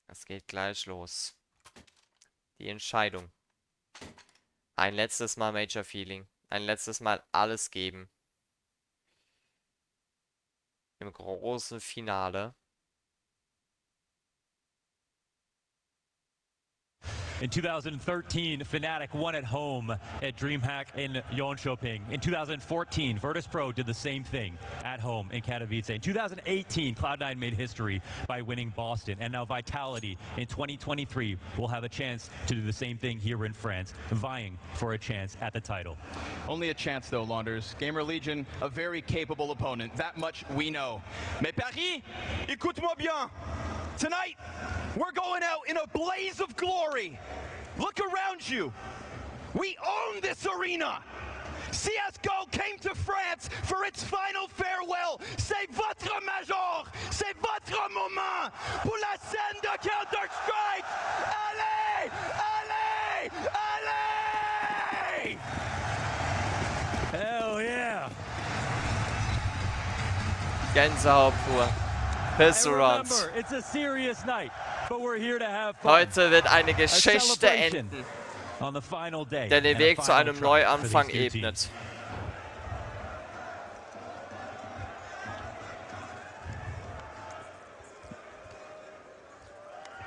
Es geht gleich los. Die Entscheidung. Ein letztes Mal Major Feeling. Ein letztes Mal alles geben. Im großen Finale. In 2013, Fnatic won at home at DreamHack in Jönköping. In 2014, Virtus.pro did the same thing at home in Katowice. In 2018, Cloud9 made history by winning Boston. And now Vitality in 2023 will have a chance to do the same thing here in France, vying for a chance at the title. Only a chance though, Launders. GamerLegion, a very capable opponent. That much we know. Mais Paris, écoute-moi bien. Tonight, we're going out in a blaze of glory. Look around you. We own this arena. CSGO came to France for its final farewell. C'est votre major. C'est votre moment. Pour la scène de Counter-Strike. Allez! Allez! Allez! Hell yeah! Gänsehaut pur. Pistol Rounds. It's a serious night, but we're here to have fun. Heute wird eine Geschichte enden, on the final day, der den Weg zu einem Neuanfang ebnet.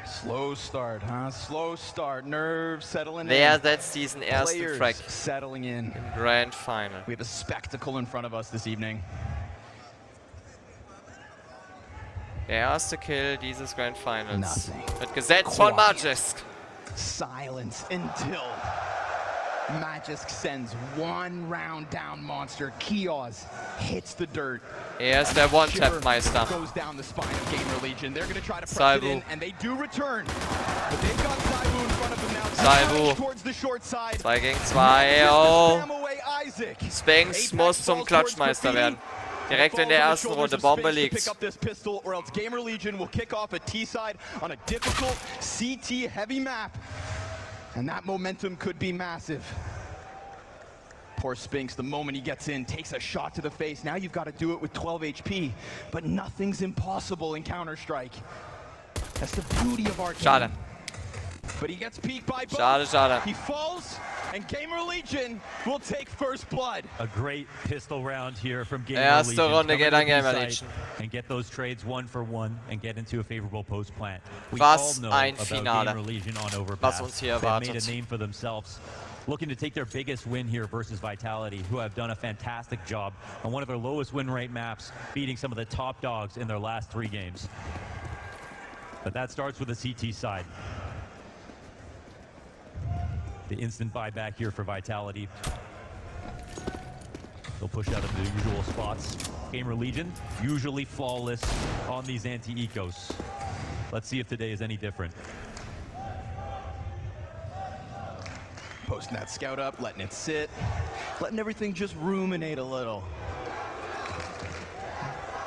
Slow start, huh? Slow start. Nerves settling in. Wer setzt diesen ersten Players Track settling in. im Grand Final? We have a spectacle in front of us this evening. Der erste Kill dieses Grand Finals Nothing. wird gesetzt von Magisk. Silence until Magisk sends one round down monster. Kios hits the dirt. Er ist der One-Tap-Meister. Goes down the spine of GamerLegion. They're going to try to press it in, and they do return. But they've got Zaiwu in front of them now. Zaiwu. Towards the short side. 2 gegen 2. Oh. Spinks muss zum Klatschmeister werden. Direkt in der ersten Runde. Bombe liegt. GamerLegion will kick off a T-side on a difficult CT heavy map. And that momentum could be massive. Poor Spinks, the moment he gets in, takes a shot to the face. Now you've got to do it with 12 HP. But nothing's impossible in Counter-Strike. That's the beauty of our game. Schade. But he gets peeked by both. Schade, schade. He falls, and GamerLegion will take first blood. A great pistol round here from Erste GamerLegion. Runde geht an GamerLegion. And get those trades 1 for 1 and get into a favorable post plant. We Was all know ein about Finale, GamerLegion on Overpass. was uns hier They've made erwartet. a name for themselves, looking to take their biggest win here versus Vitality, who have done a fantastic job on one of their lowest win rate maps, beating some of the top dogs in their last 3 games. But that starts with the CT side. The instant buyback here for Vitality. They'll push out of the usual spots. GamerLegion, usually flawless on these anti-ecos. Let's see if today is any different. Posting that scout up, letting it sit, letting everything just ruminate a little.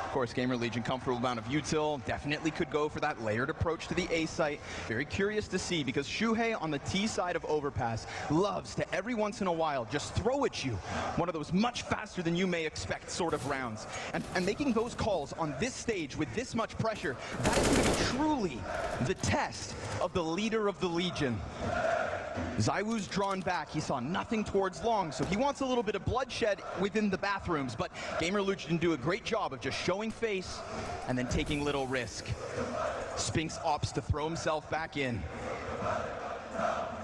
Of course, GamerLegion, comfortable amount of util, definitely could go for that layered approach to the A site. Very curious to see, because Shuhei on the T side of Overpass loves to every once in a while just throw at you one of those much faster than you may expect sort of rounds. And making those calls on this stage with this much pressure, that is going to be truly the test of the leader of the Legion. Zaiwu's drawn back. He saw nothing towards long, so he wants a little bit of bloodshed within the bathrooms, but GamerLegion do a great job of just showing face and then taking little risk. Spinks opts to throw himself back in.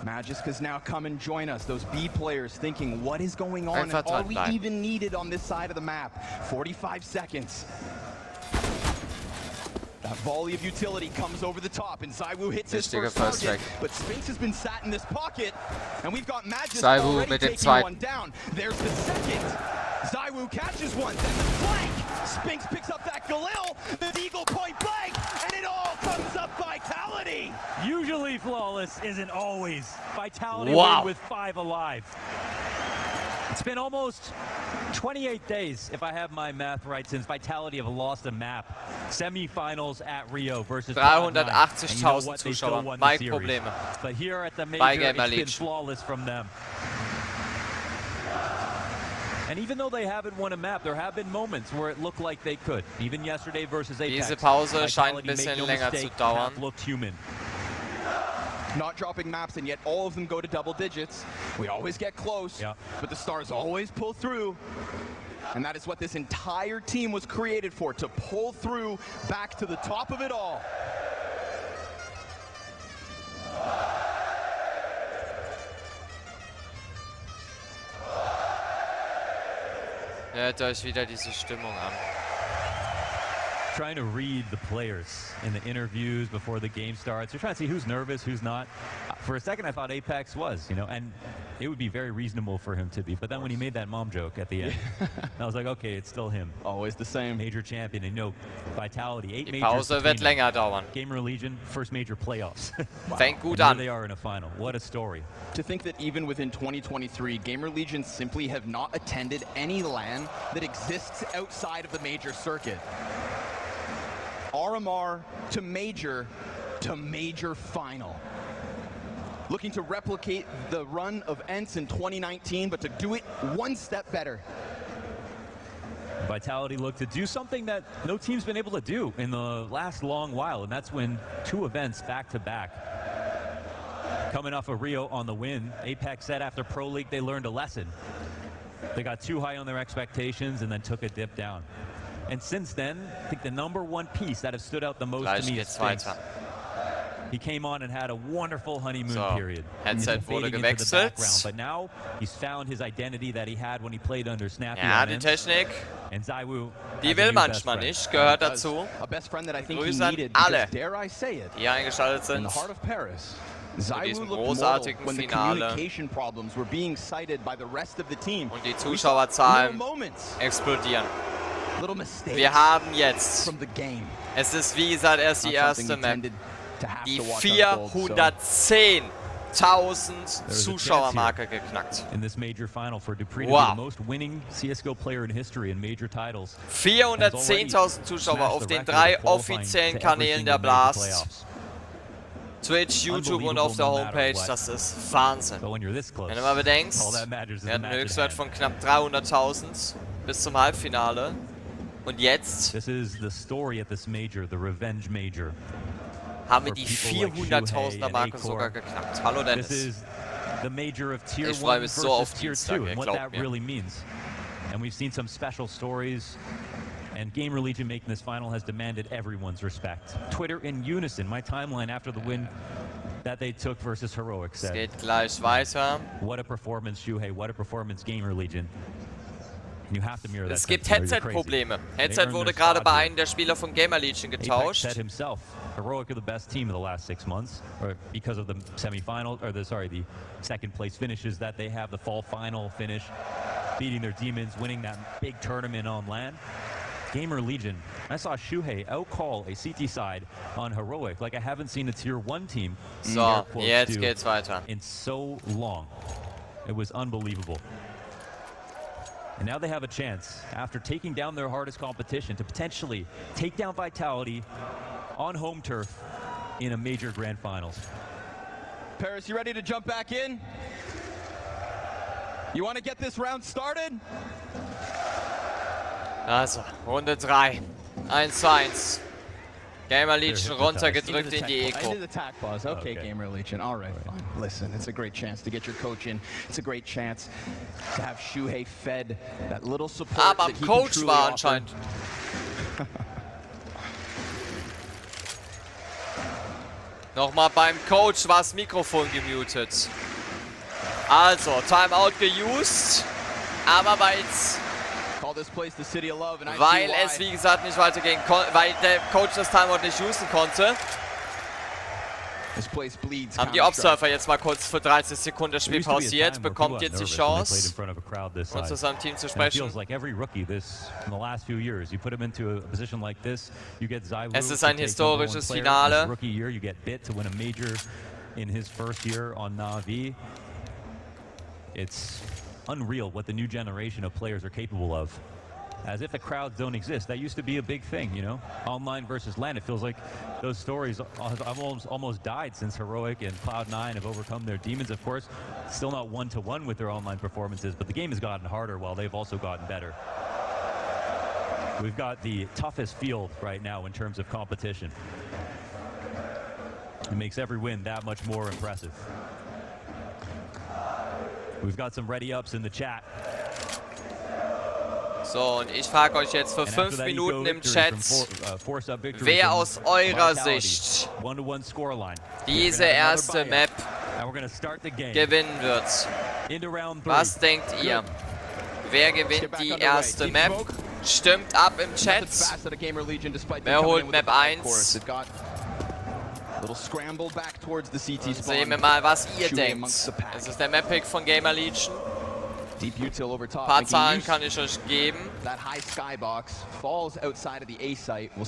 Magisk has now come and join us. Those B players thinking, what is going on? And are we even needed on this side of the map? 45 seconds. That volley of utility comes over the top, and Zaiwu hits his first target. But Spinks has been sat in this pocket, and we've got Magisk already taking one down. There's the second. Zaiwu catches one, then the flank. Spinks picks up that Galil, the Eagle point blank, and it all comes up Vitality. Usually flawless isn't always. Vitality win with 5 alive. It's been almost 28 days, if I have my math right, since Vitality have lost a map. Semifinals at Rio versus 380.000 Zuschauer. Mic-Probleme But here at the bei major, it's been GamerLegion. flawless from them. And even though they haven't won a map, there have been moments where it looked like they could. Even yesterday versus Apex. Diese Pause scheint ein Vitality, make bisschen no länger mistake, zu dauern. have looked human. Not dropping maps, and yet all of them go to double digits. We always get close, but the stars always pull through. And that is what this entire team was created for, to pull through back to the top of it all. Hört euch wieder diese Stimmung an. Trying to read the players in the interviews before the game starts. You're trying to see who's nervous, who's not. For a second, I thought Apex was, you know, and it would be very reasonable for him to be. But then when he made that mom joke at the end, I was like, okay, it's still him. Always the same. Major champion, and you know, Vitality, 8 Die majors. Pause wird länger dauern. GamerLegion, first major playoffs. Fängt gut And here an. they are in a final. What a story. To think that even within 2023, GamerLegion simply have not attended any LAN that exists outside of the major circuit. RMR to major final. Looking to replicate the run of ENCE in 2019, but to do it one step better. Vitality looked to do something that no team's been able to do in the last long while, and that's win 2 events back-to-back. Coming off of Rio on the win, Apex said after Pro League they learned a lesson. They got too high on their expectations and then took a dip down. And since then, I think the #1 piece that has stood out the most Gleich to me is geht's Sphinx. weiter. He came on and had a wonderful honeymoon So, period. Headset He's wurde fading into the gewechselt. background, but now he's found his identity that he had when he played under Snappy. Ja, on die ENCE. Technik, And Zywoo die has a will new best manchmal friend. nicht, gehört dazu. A best friend that I think he Grüße an needed, alle, because dare I say it, die eingeschaltet in sind. the heart of Paris, diesem Zywoo looked großartigen mortal when the Finale. communication problems were being cited by the rest of the team. Und die We saw little Zuschauerzahlen moments, explodieren. little mistakes Wir haben jetzt, from the game. es ist wie gesagt erst die Not something erste we Map, tended to have die to watch unfold, so 410.000 There's a Zuschauermarke geknackt. in this major final for Dupree to Wow. be the most winning CSGO player in history in major titles. 410.000 Zuschauer auf den 3 offiziellen Kanälen der Blast. Twitch, YouTube und auf der Homepage, das ist Wahnsinn. But when you're this close, Wenn du mal bedenkst, all that matters is wir the hatten match einen at Höchstwert hand. von knapp 300.000 bis zum Halbfinale. Und jetzt This is the story at this major, the revenge major. haben wir for die people like 400.000er Shuhei Marke and sogar Akor. geknackt. Hallo This Dennis. is the major of tier Ich 1 freue mich so versus auf tier Dienstag, 2 and what glaubt that mir. really means. And we've seen some special stories. And GamerLegion making this final has demanded everyone's respect. Twitter in unison, my timeline after the win that they took versus Heroic Es said, geht gleich weiter. what a performance, Shuhei, what a performance, GamerLegion. And you have to mirror that. Es gibt sentiment or you're crazy. Headset-Probleme. They Headset earned wurde their gerade spot bei here. einem der Spieler von GamerLegion Apex getauscht. said himself, Heroic are the best team of the last 6 months, or because of the semifinal, or the second place finishes that they have, the fall final finish, beating their demons, winning that big tournament on LAN. GamerLegion, I saw Shuhei outcall a CT side on Heroic like I haven't seen a tier 1 team So, air quotes jetzt do geht's weiter. in so long. It was unbelievable. And now they have a chance, after taking down their hardest competition, to potentially take down Vitality on home turf in a major grand finals. Paris, you ready to jump back in? You want to get this round started? Also, Runde 3. 1:1. GamerLegion runtergedrückt in die Eco. Into the attack pause. Okay, Okay. GamerLegion. All right, fine. Listen, it's a great chance to get your coach in. It's a great chance to have Shuhei fed that little support Aber that he can Coach truly war offer. anscheinend. Nochmal beim Coach war das Mikrofon gemutet. Also, Timeout geused. Aber Call this place the city of love, and I weil see es why. wie gesagt nicht weitergehen konnte, weil der Coach das Timeout nicht usen konnte, This place bleeds haben die Counter-Strike. Observer jetzt mal kurz für 30 Sekunden das Spiel There used to be a pausiert, time where bekommt people jetzt got die nervous when they played in Chance, front of a crowd this uns zu size. seinem Team zu And it sprechen. feels like every rookie in the last few years, you put him into a position like this, you get Zywoo Es ist to ein take number 1 historisches player. Finale. His rookie year, you get Bit to win a major in his first year on Na'Vi. It's unreal what the new generation of players are capable of. as if the crowds don't exist. That used to be a big thing, you know? Online versus LAN. It feels like those stories have almost died since Heroic and Cloud9 have overcome their demons. Of course, still not one-to-one with their online performances, but the game has gotten harder while they've also gotten better. We've got the toughest field right now in terms of competition. It makes every win that much more impressive. We've got some ready-ups in the chat. So, und ich frage euch jetzt für 5 Minuten im Chat, wer aus eurer Sicht diese erste Map gewinnen wird. Was denkt ihr? Wer gewinnt die erste Map? Stimmt ab im Chat. Wer holt Map 1? Sehen wir mal, was ihr denkt. Es ist der Map-Pick von GamerLegion. Ein paar Zahlen kann ich euch geben.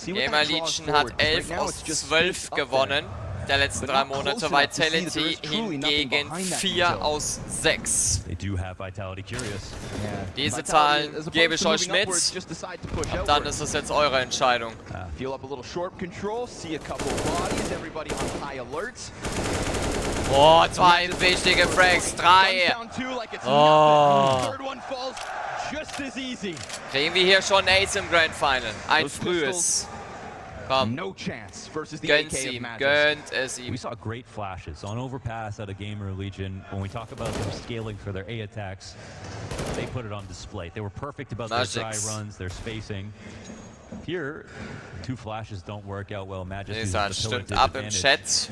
GamerLegion hat 11 aus 12 gewonnen der letzten 3 Monate. Vitality hingegen 4 aus 6. Diese Zahlen gebe ich euch mit. Und dann ist es jetzt eure Entscheidung. Oh, 2 wichtige Frags, 3. Oh. Kriegen wir hier schon Ace im Grand Final. Ein frühes. Komm. Gönnt ihm, gönnt es ihm. We saw great flashes on overpass out of GamerLegion. When we talk about them scaling for their A attacks, they put it on display. They were perfect about their dry runs, their spacing. Here, 2 flashes don't work out well. Magic stimmt ab im Chat.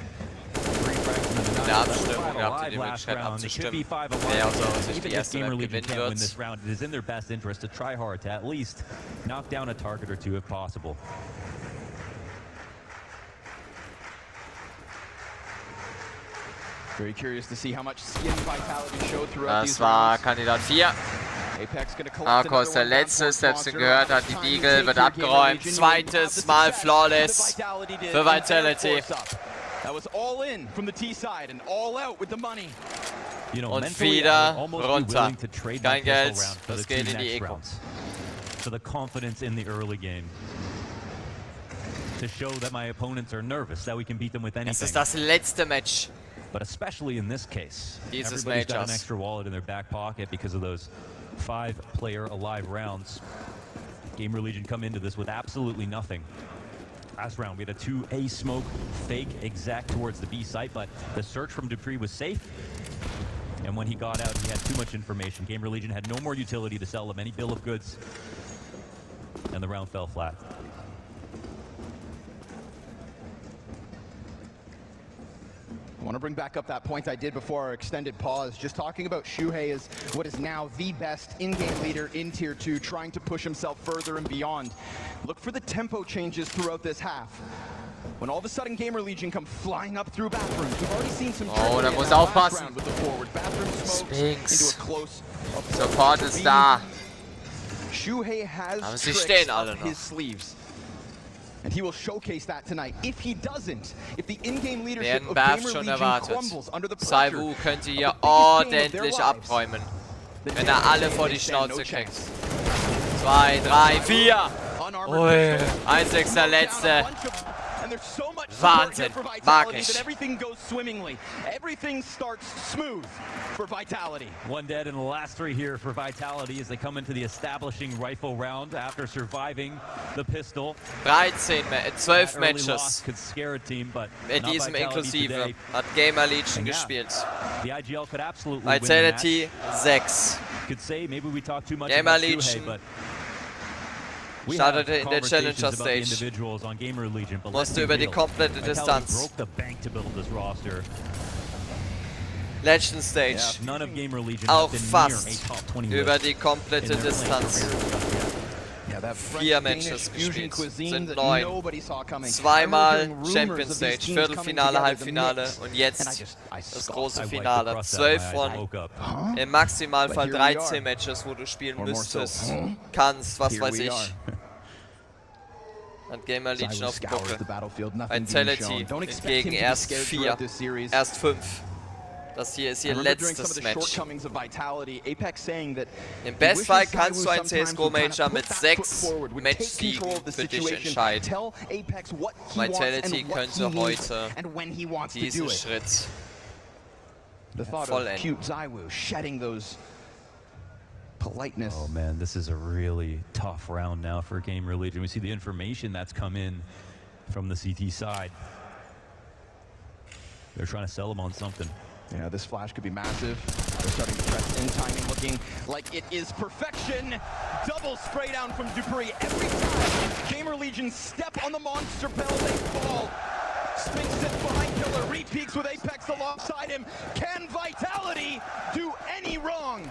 In der Abstimmung habt ihr die Möglichkeit abzustimmen, wer aus eurer Sicht die erste Map gewinnen wird. It is in their best interest to try hard to at least knock down a target or 2 if possible. Very curious to see how much skin vitality showed throughout Das war Kandidat 4. Arco ist der Letzte, selbst gehört hat, die Deagle wird abgeräumt. Zweites Mal Flawless für Vitality. Und wieder runter. Kein Geld, das geht in die Eco. For the confidence in the early game. To show that my opponents are nervous, that we can beat them with anything. Es ist das letzte Match. But especially in this case, Dieses everybody's got an Majors. extra wallet in their back pocket because of those 5-player alive rounds. GamerLegion come into this with absolutely nothing. Last round, we had a 2A smoke fake exact towards the B site, but the search from Dupree was safe. And when he got out, he had too much information. GamerLegion had no more utility to sell them any bill of goods. And the round fell flat. I want to bring back up that point I did before our extended pause, just talking about Shuhei as what is now the best in-game leader in Tier 2, trying to push himself further and beyond. Look for the tempo changes throughout this half. When all of a sudden GamerLegion come flying up through bathrooms, we've already seen some Oh, da muss aufpassen. Sphinx. Support ist da. Shuhei has Aber sie stehen alle noch. his sleeves. And he will showcase that tonight. If he doesn't, if the in-game leadership of GamerLegion crumbles under the pressure, Saivu könnte hier ordentlich abräumen, wenn alle vor die Schnauze kriegt. 2, 3, 4. Ui, einzigster Letzte. Wahnsinn, mag ich. One dead in the last 3 here for Vitality as they come into the establishing rifle round after surviving the pistol. 12 Matches could scare a team, but mit diesem inklusive hat GamerLegion gespielt. The IGL could absolutely Vitality 6. Could say maybe we talk too much GamerLegion about startete in der Challenger Stage. Musste über die komplette Distanz. Legend Stage. Auch fast über die komplette Distanz. 4 Matches gespielt, sind 9. 2-mal Champion Stage, Viertelfinale, Halbfinale und jetzt das große Finale. 12 von im Maximalfall 13 Matches, wo du spielen müsstest, kannst, was weiß ich. Hat GamerLegion auf dem Buckel. Vitality gegen erst 4, erst 5. Das hier ist ihr letztes Match. Im Bestfall kannst du ein CSGO-Major mit 6 Matchsiegen für dich entscheiden. Vitality könnte heute diesen Schritt vollenden. Oh man, this is a really tough round now for GamerLegion. We see the information that's come in from the CT side. They're trying to sell him on something. Yeah, this flash could be massive. They're starting to press in timing, looking like it is perfection. Double spray down from Dupree. Every time GamerLegion step on the monster bell, they fall. Spinks sits behind Killer, re-peaks with Apex alongside him. Can Vitality do any wrong?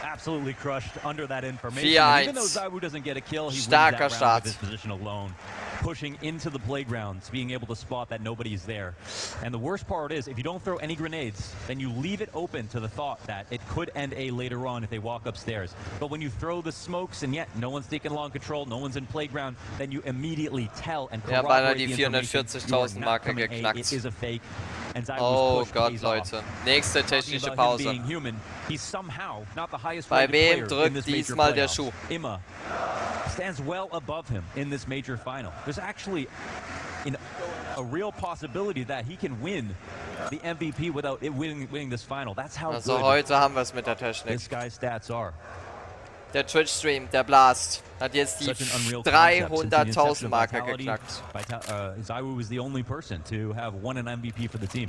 Absolutely crushed under that information. Even though ZywOo doesn't get a kill, he wins that round with his position alone. Pushing into the playgrounds, being able to spot that nobody's there. And the worst part is, if you don't throw any grenades, then you leave it open to the thought that it could end A later on if they walk upstairs. But when you throw the smokes and yet no one's taking long control, no one's in playground, then you immediately tell and corroborate the information. 440.000 Marke geknackt. It is a fake. And Oh Gott, Leute. Nächste technische Pause. Bei wem drückt diesmal der Schuh? Immer stands well above him in this major final. There's actually a real possibility that he can win the MVP without winning this final. That's how also good heute haben wir es mit der Technik. This guy's stats are. Der Twitch-Stream, der Blast, hat jetzt die 300.000 Marke geknackt. ZywOo was the only person to have won an MVP for the team.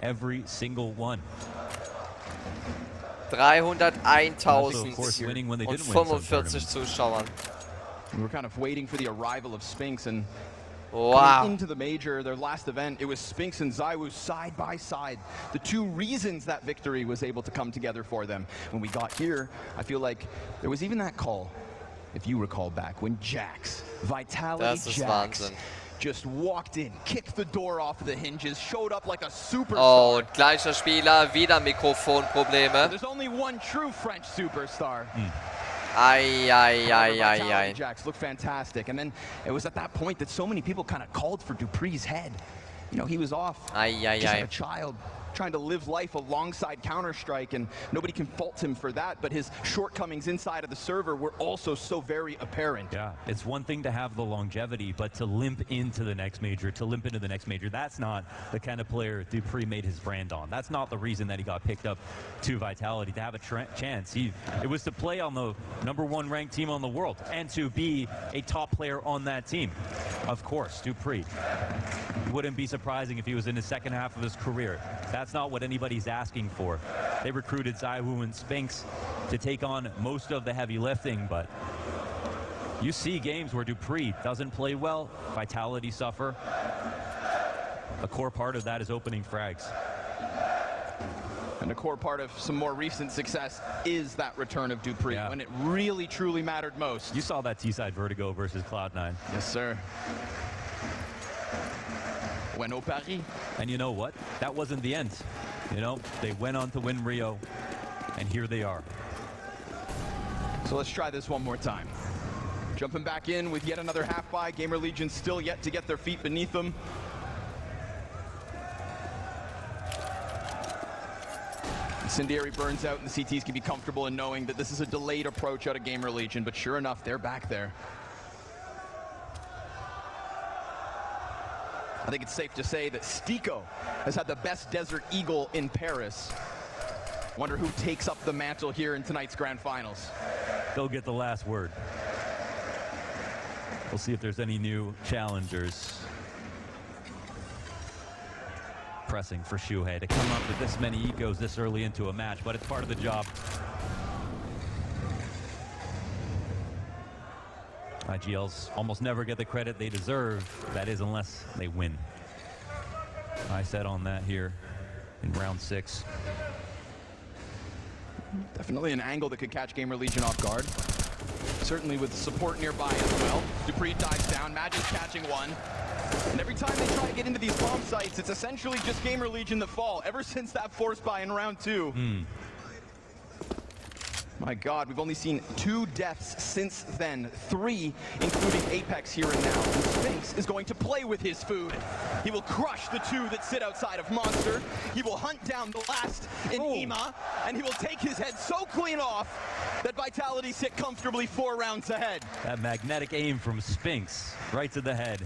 Every single one. 301.000 und 45 Zuschauern. We were kind of waiting for the arrival of Spinks, and wow. Into the major, their last event, it was Spinks and ZywOo side by side. The two reasons that victory was able to come together for them. When we got here, I feel like there was even that call, if you recall back, when Jax, Vitality Jax, just walked in, kicked the door off the hinges, showed up like a superstar. Oh, gleicher Spieler, wieder Mikrofonprobleme. There's only one true French superstar. Ai. Jax looked fantastic, and then it was at that point that so many people kind of called for Dupree's head. You know, he was off. Just like a child trying to live life alongside Counter-Strike, and nobody can fault him for that, but his shortcomings inside of the server were also so very apparent. Yeah, it's one thing to have the longevity, but to limp into the next major, that's not the kind of player Dupree made his brand on. That's not the reason that he got picked up to Vitality, to have a chance. It was to play on the #1 ranked team on the world, and to be a top player on that team. Of course, Dupree. It wouldn't be surprising if he was in the second half of his career. That's not what anybody's asking for. They recruited ZywOo and Spinks to take on most of the heavy lifting, but you see games where Dupree doesn't play well, Vitality suffer. A core part of that is opening frags. And a core part of some more recent success is that return of Dupree, when it really, truly mattered most. You saw that T-side Vertigo versus Cloud9. Yes, sir. Bueno Paris. And you know what? That wasn't the end. You know, they went on to win Rio, and here they are. So let's try this one more time. Jumping back in with yet another half-buy. GamerLegion still yet to get their feet beneath them. Incendiary burns out, and the CTs can be comfortable in knowing that this is a delayed approach out of GamerLegion, but sure enough, they're back there. I think it's safe to say that Stiko has had the best Desert Eagle in Paris. Wonder who takes up the mantle here in tonight's Grand Finals. They'll get the last word. We'll see if there's any new challengers. Pressing for Shuhei to come up with this many egos this early into a match, but it's part of the job. IGLs almost never get the credit they deserve, that is, unless they win. I said on that here in round 6. Definitely an angle that could catch GamerLegion off guard. Certainly with support nearby as well. Dupree dives down, Magic's catching one. And every time they try to get into these bomb sites, it's essentially just GamerLegion that fall, ever since that force buy in round 2. My God, we've only seen 2 deaths since then, 3, including Apex here and now. And Sphinx is going to play with his food. He will crush the 2 that sit outside of Monster. He will hunt down the last in Ima, and he will take his head so clean off that Vitality sit comfortably 4 rounds ahead. That magnetic aim from Sphinx, right to the head.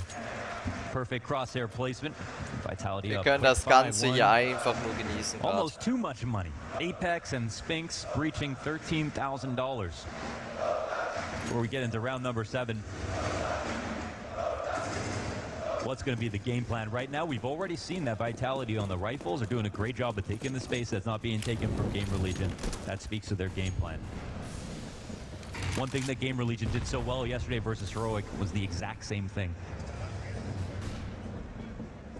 Perfect crosshair placement. Vitality Wir up. können das Ganze hier einfach nur genießen. Almost too much money. Apex and Sphinx breaching $13,000. Before we get into round number 7. What's going to be the game plan right now? We've already seen that Vitality on the rifles are doing a great job of taking the space that's not being taken from GamerLegion. That speaks to their game plan. One thing that GamerLegion did so well yesterday versus Heroic was the exact same thing.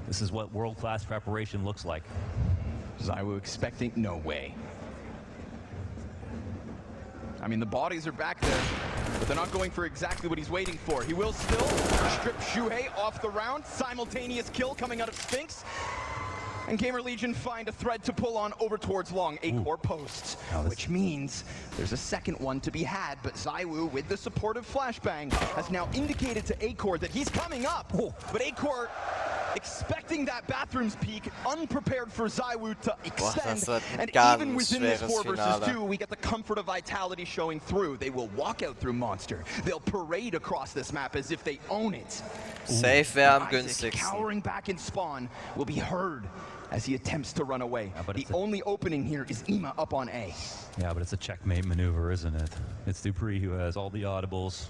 This is what world-class preparation looks like. ZywOo expecting no way. I mean, the bodies are back there, but they're not going for exactly what he's waiting for. He will still strip Shuhei off the round. Simultaneous kill coming out of Sphinx. And GamerLegion find a thread to pull on over towards long A-core posts, which means there's a second one to be had, but ZywOo, with the support of Flashbang, has now indicated to A-core that he's coming up. But A-core expecting that bathroom's peak, unprepared for ZywOo to extend, and even within this 4 versus 2, we get the comfort of Vitality showing through. They will walk out through Monster. They'll parade across this map as if they own it. Safe wäre am Isaac, günstigsten. cowering back in spawn, will be heard as he attempts to run away. The only opening here is Ima up on A. Yeah, but it's a checkmate maneuver, isn't it? It's Dupree who has all the audibles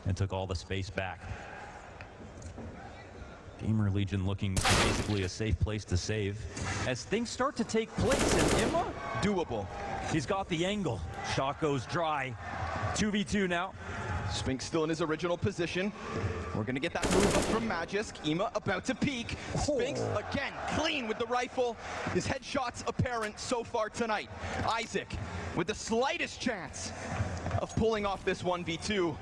and took all the space back. GamerLegion looking basically a safe place to save. As things start to take place in Ima, doable. He's got the angle. Shot goes dry. 2v2 now. Sphinx still in his original position. We're gonna get that move up from Magisk. Ima about to peek. Sphinx again, clean with the rifle. His headshot's apparent so far tonight. Isaac with the slightest chance of pulling off this 1v2.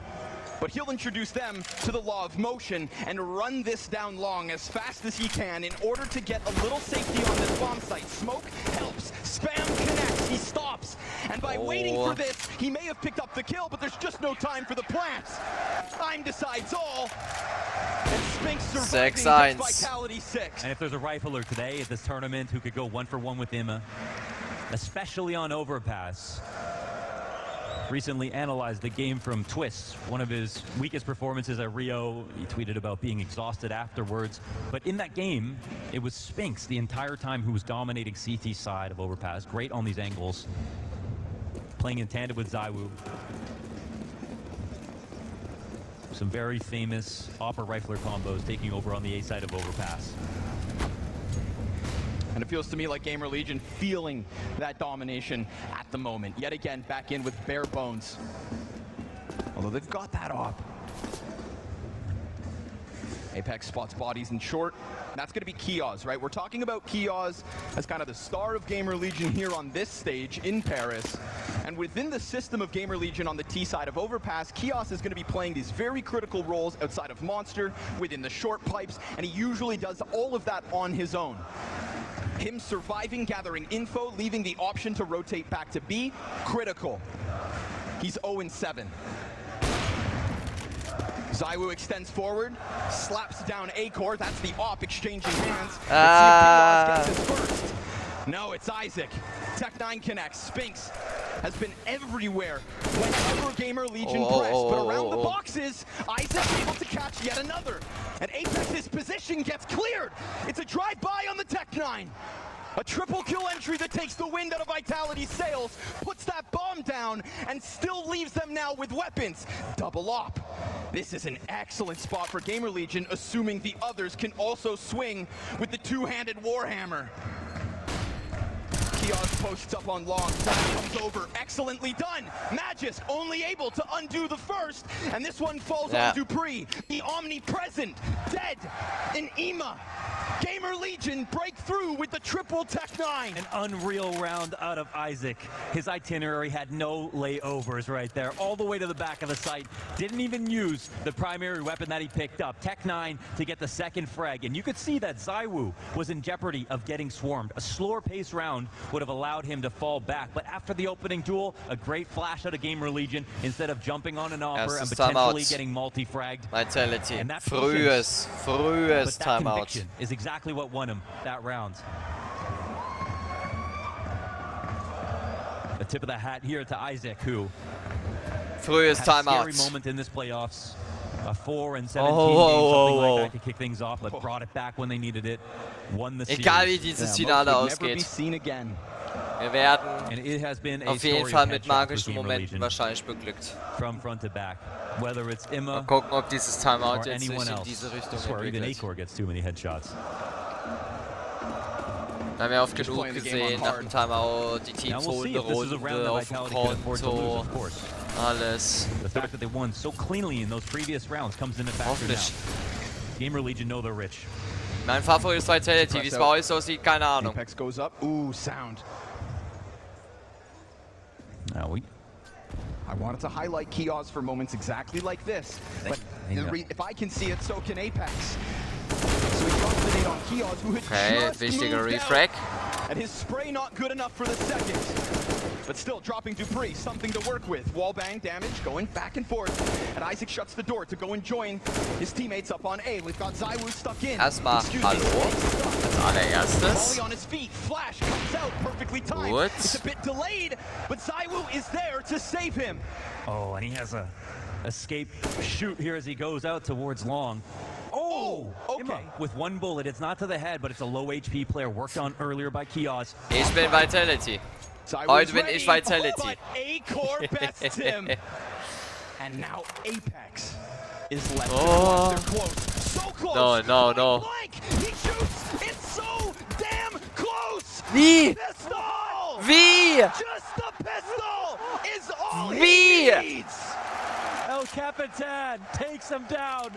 But he'll introduce them to the law of motion and run this down long as fast as he can in order to get a little safety on this bomb site. Smoke helps. Spam connects. He stops. And by waiting for this, he may have picked up the kill, but there's just no time for the plants. Time decides all. And Sphinx surviving Vitality 6. And if there's a rifler today at this tournament who could go 1-for-1 with Ima, especially on overpass, recently analyzed the game from Twist, one of his weakest performances at Rio. He tweeted about being exhausted afterwards. But in that game, it was Sphinx the entire time who was dominating CT side of overpass. Great on these angles. Playing in tandem with ZywOo. Some very famous Opera Rifler combos taking over on the A side of overpass. And it feels to me like GamerLegion feeling that domination at the moment. Yet again, back in with bare bones. Although they've got that op. Apex spots bodies in short. That's going to be Kiosk, right? We're talking about Kiosk as kind of the star of GamerLegion here on this stage in Paris. And within the system of GamerLegion on the T side of Overpass, Kiosk is going to be playing these very critical roles outside of Monster, within the short pipes, and he usually does all of that on his own. Him surviving, gathering info, leaving the option to rotate back to B, critical. He's 0-7. ZywOo extends forward, slaps down A-core. That's the op exchanging hands. Let's see if Kiosk gets his first. No, it's Isaac. Tech9 connects. Sphinx has been everywhere whenever GamerLegion pressed. But around the boxes, Isaac able to catch yet another. And Apex's position gets cleared. It's a drive-by on the Tech9. A triple kill entry that takes the wind out of Vitality's sails, puts that bomb down, and still leaves them now with weapons. Double op. This is an excellent spot for GamerLegion, assuming the others can also swing with the two-handed Warhammer. Kiosk posts up on long, comes over, excellently done. Magisk only able to undo the first, and this one falls on Dupree, the omnipresent, dead in Ima. GamerLegion break through with the triple Tech 9. An unreal round out of Isaac. His itinerary had no layovers right there. All the way to the back of the site. Didn't even use the primary weapon that he picked up. Tech 9 to get the second frag. And you could see that ZywOo was in jeopardy of getting swarmed. A slower pace round would have allowed him to fall back. But after the opening duel, a great flash out of GamerLegion instead of jumping on an offer and potentially getting multi-fragged. Vitality. And that Frühes Timeout. Is exactly what won him that round. A tip of the hat here to Isaac, who Frühes had a Timeout. scary moment in this playoffs. A 4 and 17 game, something like that to kick things off, but brought it back when they needed it. Won the series. Egal wie dieses Finale ausgeht. Wir werden auf jeden Fall mit magischen Momenten wahrscheinlich beglückt. From front to back. Whether it's Imma Mal gucken, ob dieses Timeout jetzt anyone sich in else. diese Richtung Or even entwickelt. Acor gets too many headshots. Da haben wir oft genug gesehen, nach dem Timeout, die Teams holen eine Runde auf dem Konto, alles. The fact that they won so cleanly in those previous rounds comes into factor now. GamerLegion know they're rich. Mein Favorit ist Vitality, wie es bei euch so aussieht, keine Ahnung. Apex goes up. Ooh, sound. Now I wanted to highlight Kiosk for moments exactly like this, but if I can see it, so can Apex. So he drops the nade on Kiosk, who had just wichtiger moved Refrag. out, and his spray not good enough for the second. But still, dropping Dupree, something to work with. Wallbang damage, going back and forth. And Isaac shuts the door to go and join his teammates up on A. We've got ZywOo stuck in. Erstmal Hallo, als allererstes. Volley on his feet, flash comes out, perfectly timed. Gut. It's a bit delayed, but ZywOo is there to save him. Oh, and he has a escape shoot here as he goes out towards long. Oh, okay. With one bullet, it's not to the head, but it's a low HP player worked on earlier by Kiosk. Ich bin Vitality. Heute bin ich Vitality. Acor bests him. And now Apex is left. They're close. So close. No. He shoots. It's so damn close. Wie? Pistol. Wie? Just the pistol is all Wie? he needs. El Capitan takes him down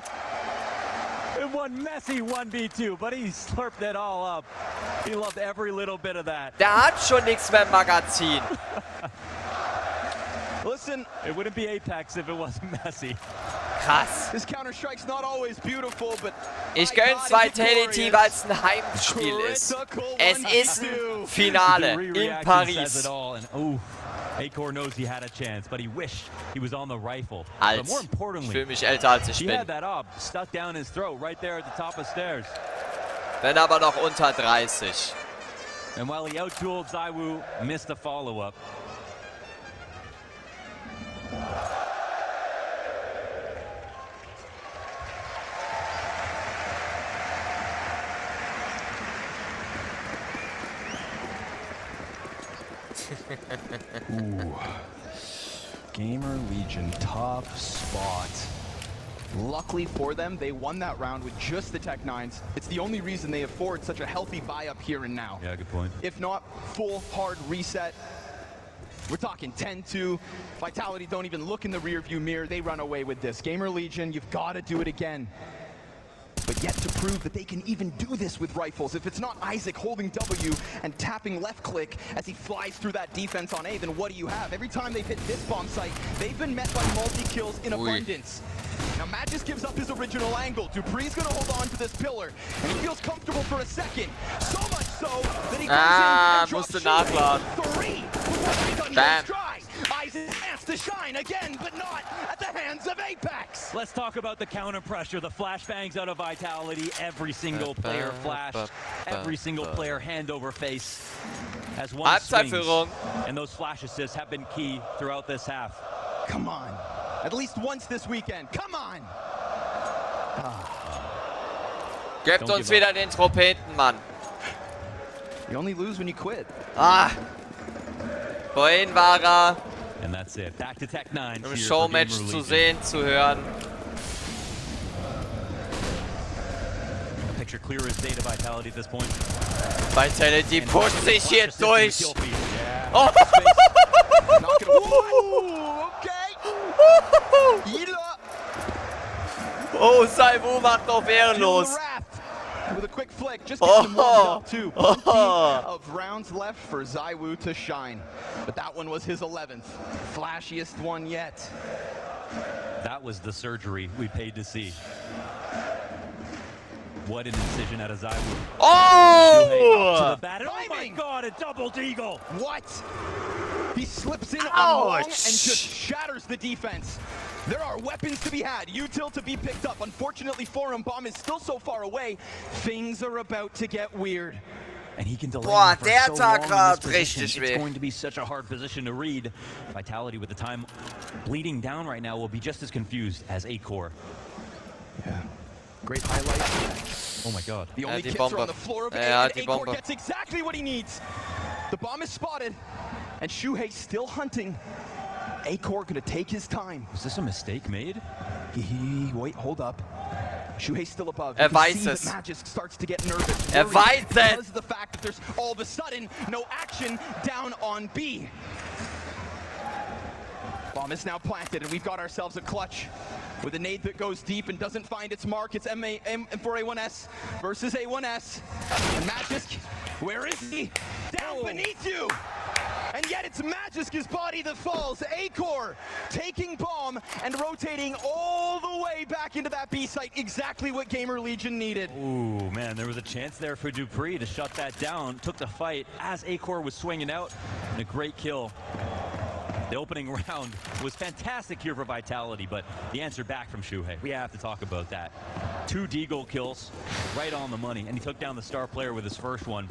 in one messy 1v2, but he slurped it all up. He loved every little bit of that. Der hat schon nichts mehr im Magazin. Listen, it wouldn't be Apex if it wasn't messy. Krass. This Counter-Strike's not always beautiful, but Ich gönn's Vitality, weil es ein Heimspiel ist. Es ist ein Finale in Paris. Acor knows he had a chance, but he wished he was on the rifle. Alt. But more Ich importantly, fühle mich älter, als ich he bin. had that up stuck down his throat right there at the top of stairs. Bin aber noch unter 30. And while he out-dueled ZywOo, missed the follow-up. Ooh. GamerLegion, tough spot. Luckily for them, they won that round with just the Tech 9s. It's the only reason they afford such a healthy buy-up here and now. Yeah, good point. If not, full hard reset. We're talking 10-2. Vitality don't even look in the rearview mirror. They run away with this. GamerLegion, you've got to do it again. But yet to prove that they can even do this with rifles. If it's not Isaac holding W and tapping left click as he flies through that defense on A, then what do you have? Every time they've hit this bomb site, they've been met by multi-kills in abundance. Now Magis gives up his original angle. Dupree's gonna hold on to this pillar, and he feels comfortable for a second. So much so that he goes in and drops three. Bam. Isaac has to shine again, but not at the hands of Apex. Let's talk about the counter pressure, the flashbangs out of Vitality. Every single player flashed, every single player hand over face as one swings. And those flash assists have been key throughout this half. Come on, at least once this weekend. Come on. Gebt uns wieder den Trompeten, Mann. You only lose when you quit. Vorhin war er And that's it. Back to Tech 9. im Showmatch zu sehen, zu hören. Picture clear as day to Vitality at this point. Vitality pusht sich hier durch. Yeah. Oh. Oh, ZywOo macht noch ehrenlos. with a quick flick, just getting them warmed up too. Plenty of rounds left for ZywOo to shine. But that one was his 11th. Flashiest one yet. That was the surgery we paid to see. What an incision out of ZywOo. Oh! To the bat. Oh my God, a double deagle. What? He slips in on long and just shatters the defense. There are weapons to be had, util to be picked up. Unfortunately for him, Bomb is still so far away. Things are about to get weird. And he can delay Boah, for der so tat long in grad this position. richtig It's weh. going to be such a hard position to read. Vitality with the time bleeding down right now will be just as confused as Acor. Yeah. Great highlight. Oh my God. The only die kits are Bombe. on the floor of Ja, and die Acor Bombe. gets exactly what he needs. The bomb is spotted, and Shuhei still hunting. Acor gonna take his time. Was this a mistake made? Wait, hold up. Shuhei's still above. Er You can weiß see that es. Magisk starts to get nervous. Er worried weiß es. because of the fact that there's all of a sudden no action down on B. Bomb is now planted, and we've got ourselves a clutch with a nade that goes deep and doesn't find its mark. It's M4A1S versus A1S. And Magisk, where is he? Down beneath you! And yet it's Magisk's body that falls. Acor taking Bomb and rotating all the way back into that B site. Exactly what GamerLegion needed. Ooh, man, there was a chance there for Dupree to shut that down. Took the fight as Acor was swinging out, and a great kill. The opening round was fantastic here for Vitality, but the answer back from Shuhei, we have to talk about that. 2 deagle kills, right on the money, and he took down the star player with his first one.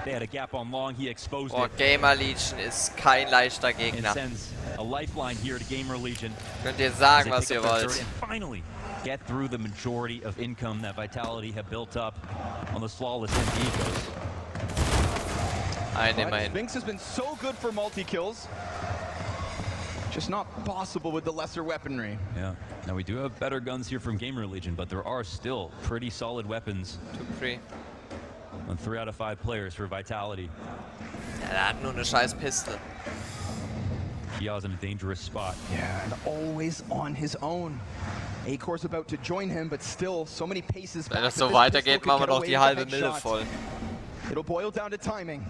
They had a gap on long, he exposed Boah, it. GamerLegion ist kein leichter And Gegner. sends a lifeline here to GamerLegion. Könnt ihr sagen, As was they ihr pick up their wollt. third and finally get through the majority of income that Vitality have built up on the flawless MD ecos. Ein But immerhin. Sphinx has been so good for multi-kills. Just not possible with the lesser weaponry. Yeah. Now we do have better guns here from GamerLegion, but there are still pretty solid weapons Dupree. on 3 out of 5 players for Vitality. Ja, der hat nur eine scheiß Piste. Kia's in a dangerous spot. Yeah, and always on his own. Acor's about to join him, but still so many paces back. Wenn das that so this weitergeht, pistol machen wir could noch get die away halbe with a Mille headshot. voll. It'll boil down to timing.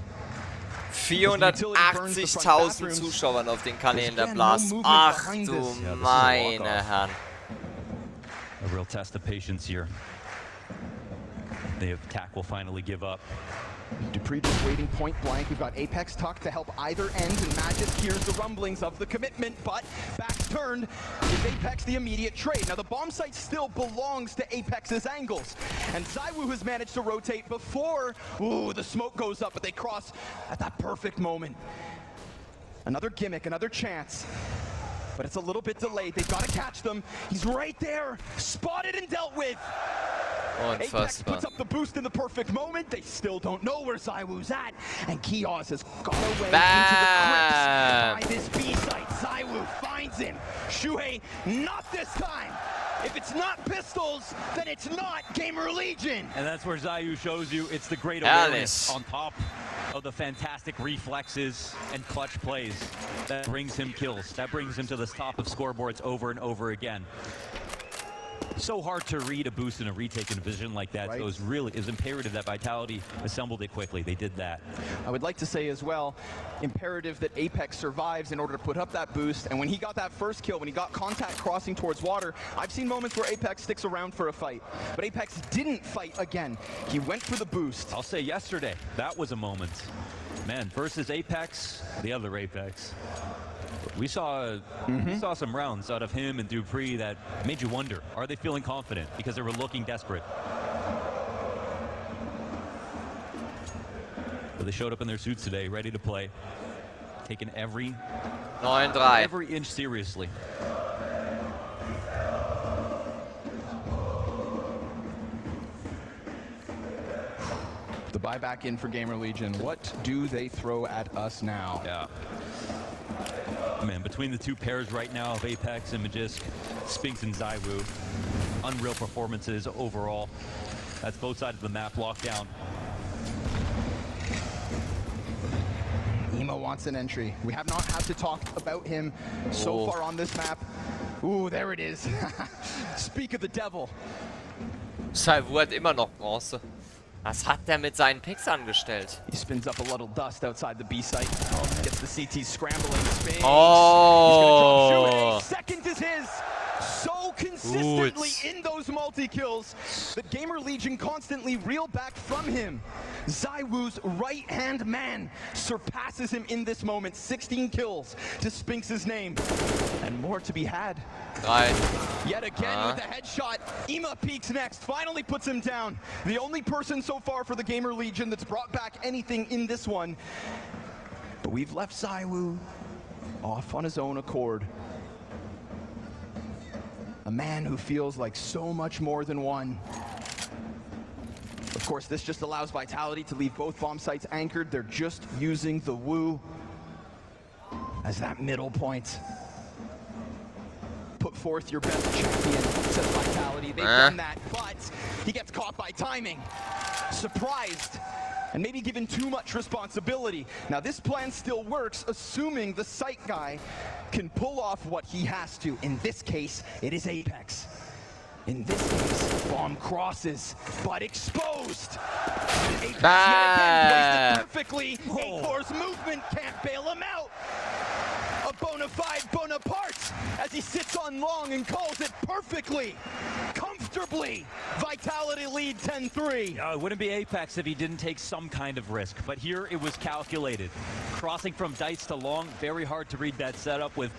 480.000 Zuschauern auf den Kanälen der Blast. Ach du meine Herren. A real test of patience here. The attack will finally give up. Dupree just waiting point blank. We've got Apex tucked to help either end, and Magisk hears the rumblings of the commitment, but back's turned. Is Apex the immediate trade? Now the bomb site still belongs to Apex's angles, and ZywOo has managed to rotate before, the smoke goes up, but they cross at that perfect moment. Another gimmick, another chance. But it's a little bit delayed. They've got to catch them. He's right there, spotted and dealt with. Apex Unfassbar. puts up the boost in the perfect moment. They still don't know where ZywOo's at. And Kios has got away Bam! into the crypts by this B site. ZywOo finds him. Shuhei, not this time. If it's not pistols, then it's not GamerLegion. And that's where ZywOo shows you it's the great Herrlich. awareness on top of the fantastic reflexes and clutch plays that brings him kills. That brings him to the top of scoreboards over and over again. So hard to read a boost and a retake in a position like that. Right. So it was imperative that Vitality assembled it quickly. They did that. I would like to say as well, imperative that Apex survives in order to put up that boost. And when he got that first kill, when he got contact crossing towards water, I've seen moments where Apex sticks around for a fight. But Apex didn't fight again. He went for the boost. I'll say yesterday, that was a moment. Man, versus Apex, the other Apex. We saw some rounds out of him and Dupree that made you wonder, are they feeling confident? Because they were looking desperate. But they showed up in their suits today, ready to play. Taking every 9-3. inch seriously. The buyback in for GamerLegion. What do they throw at us now? Yeah. Man, between the two pairs right now of Apex and Magisk, Sphinx and ZywOo, unreal performances overall. That's both sides of the map locked down. Emo wants an entry. We have not had to talk about him so far on this map. Ooh, there it is. Speak of the devil. Favorit hat immer noch Bronze. Was hat der mit seinen Picks angestellt? He spins up a little dust outside the B site. Gets the CT scrambling. Spins. Oh! He's gonna drop Shuhei. Second is his. So consistently in those multi-kills that GamerLegion constantly reel back from him. ZywOo's right-hand man surpasses him in this moment. 16 kills to Spinks' name. And more to be had. Drei. Yet again with a headshot. Ima peeks next, finally puts him down. The only person so far for the GamerLegion that's brought back anything in this one. But we've left ZywOo off on his own accord. A man who feels like so much more than one. Of course, this just allows Vitality to leave both bomb sites anchored. They're just using the Woo as that middle point. Put forth your best champion, says Vitality. They've done that, but he gets caught by timing. Surprised, and maybe given too much responsibility. Now this plan still works, assuming the site guy can pull off what he has to. In this case, it is Apex. In this case, bomb crosses, but exposed. Apex yet again placed it perfectly. A-Core's movement can't bail him out. A bona fide Bonaparte as he sits on long and calls it perfectly, comfortably. Vitality lead 10-3. It wouldn't be Apex if he didn't take some kind of risk, but here it was calculated. Crossing from dice to long, very hard to read that setup with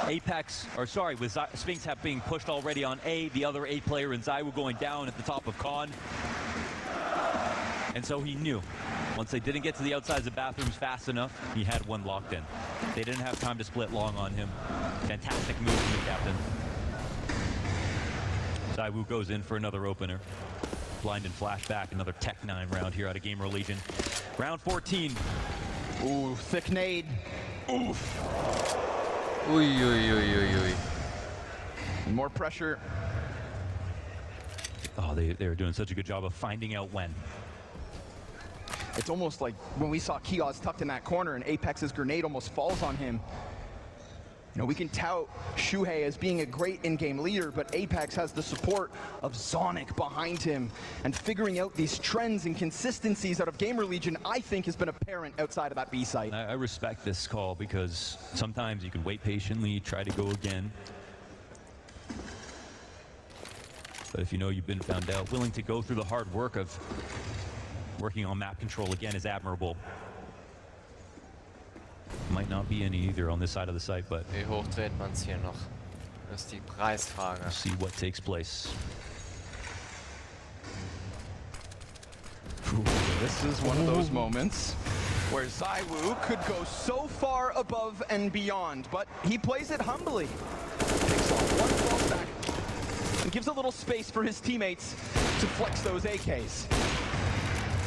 Apex, or sorry, with Spinks being pushed already on A, the other A player, and ZywOo going down at the top of Con. And so he knew. Once they didn't get to the outsides of bathrooms fast enough, he had one locked in. They didn't have time to split long on him. Fantastic move from the captain. ZywOo goes in for another opener. Blind and flashback, another Tech 9 round here out of GamerLegion. Round 14. Ooh, thick nade. Oof. Ui. More pressure. Oh, they were doing such a good job of finding out when. It's almost like when we saw Kiosk tucked in that corner and Apex's grenade almost falls on him. You know, we can tout Shuhei as being a great in-game leader, but Apex has the support of Zonic behind him. And figuring out these trends and consistencies out of GamerLegion, I think, has been apparent outside of that B site. I respect this call because sometimes you can wait patiently, try to go again. But if you know you've been found out, willing to go through the hard work of working on map control again is admirable. Might not be any either on this side of the site, but wie hoch dreht man's hier noch? Das ist die Preisfrage. See what takes place. Ooh, this is one of those moments where ZywOo could go so far above and beyond, but he plays it humbly. Picks off one false back and gives a little space for his teammates to flex those AKs.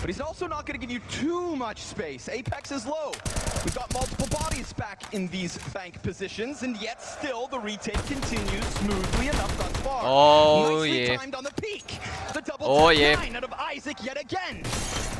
But he's also not going to give you too much space. Apex is low. We've got multiple bodies back in these bank positions, and yet still the retake continues smoothly enough thus far. Oh, Nicely yeah. timed on the peak. The double tap 9 out of Isaac yet again.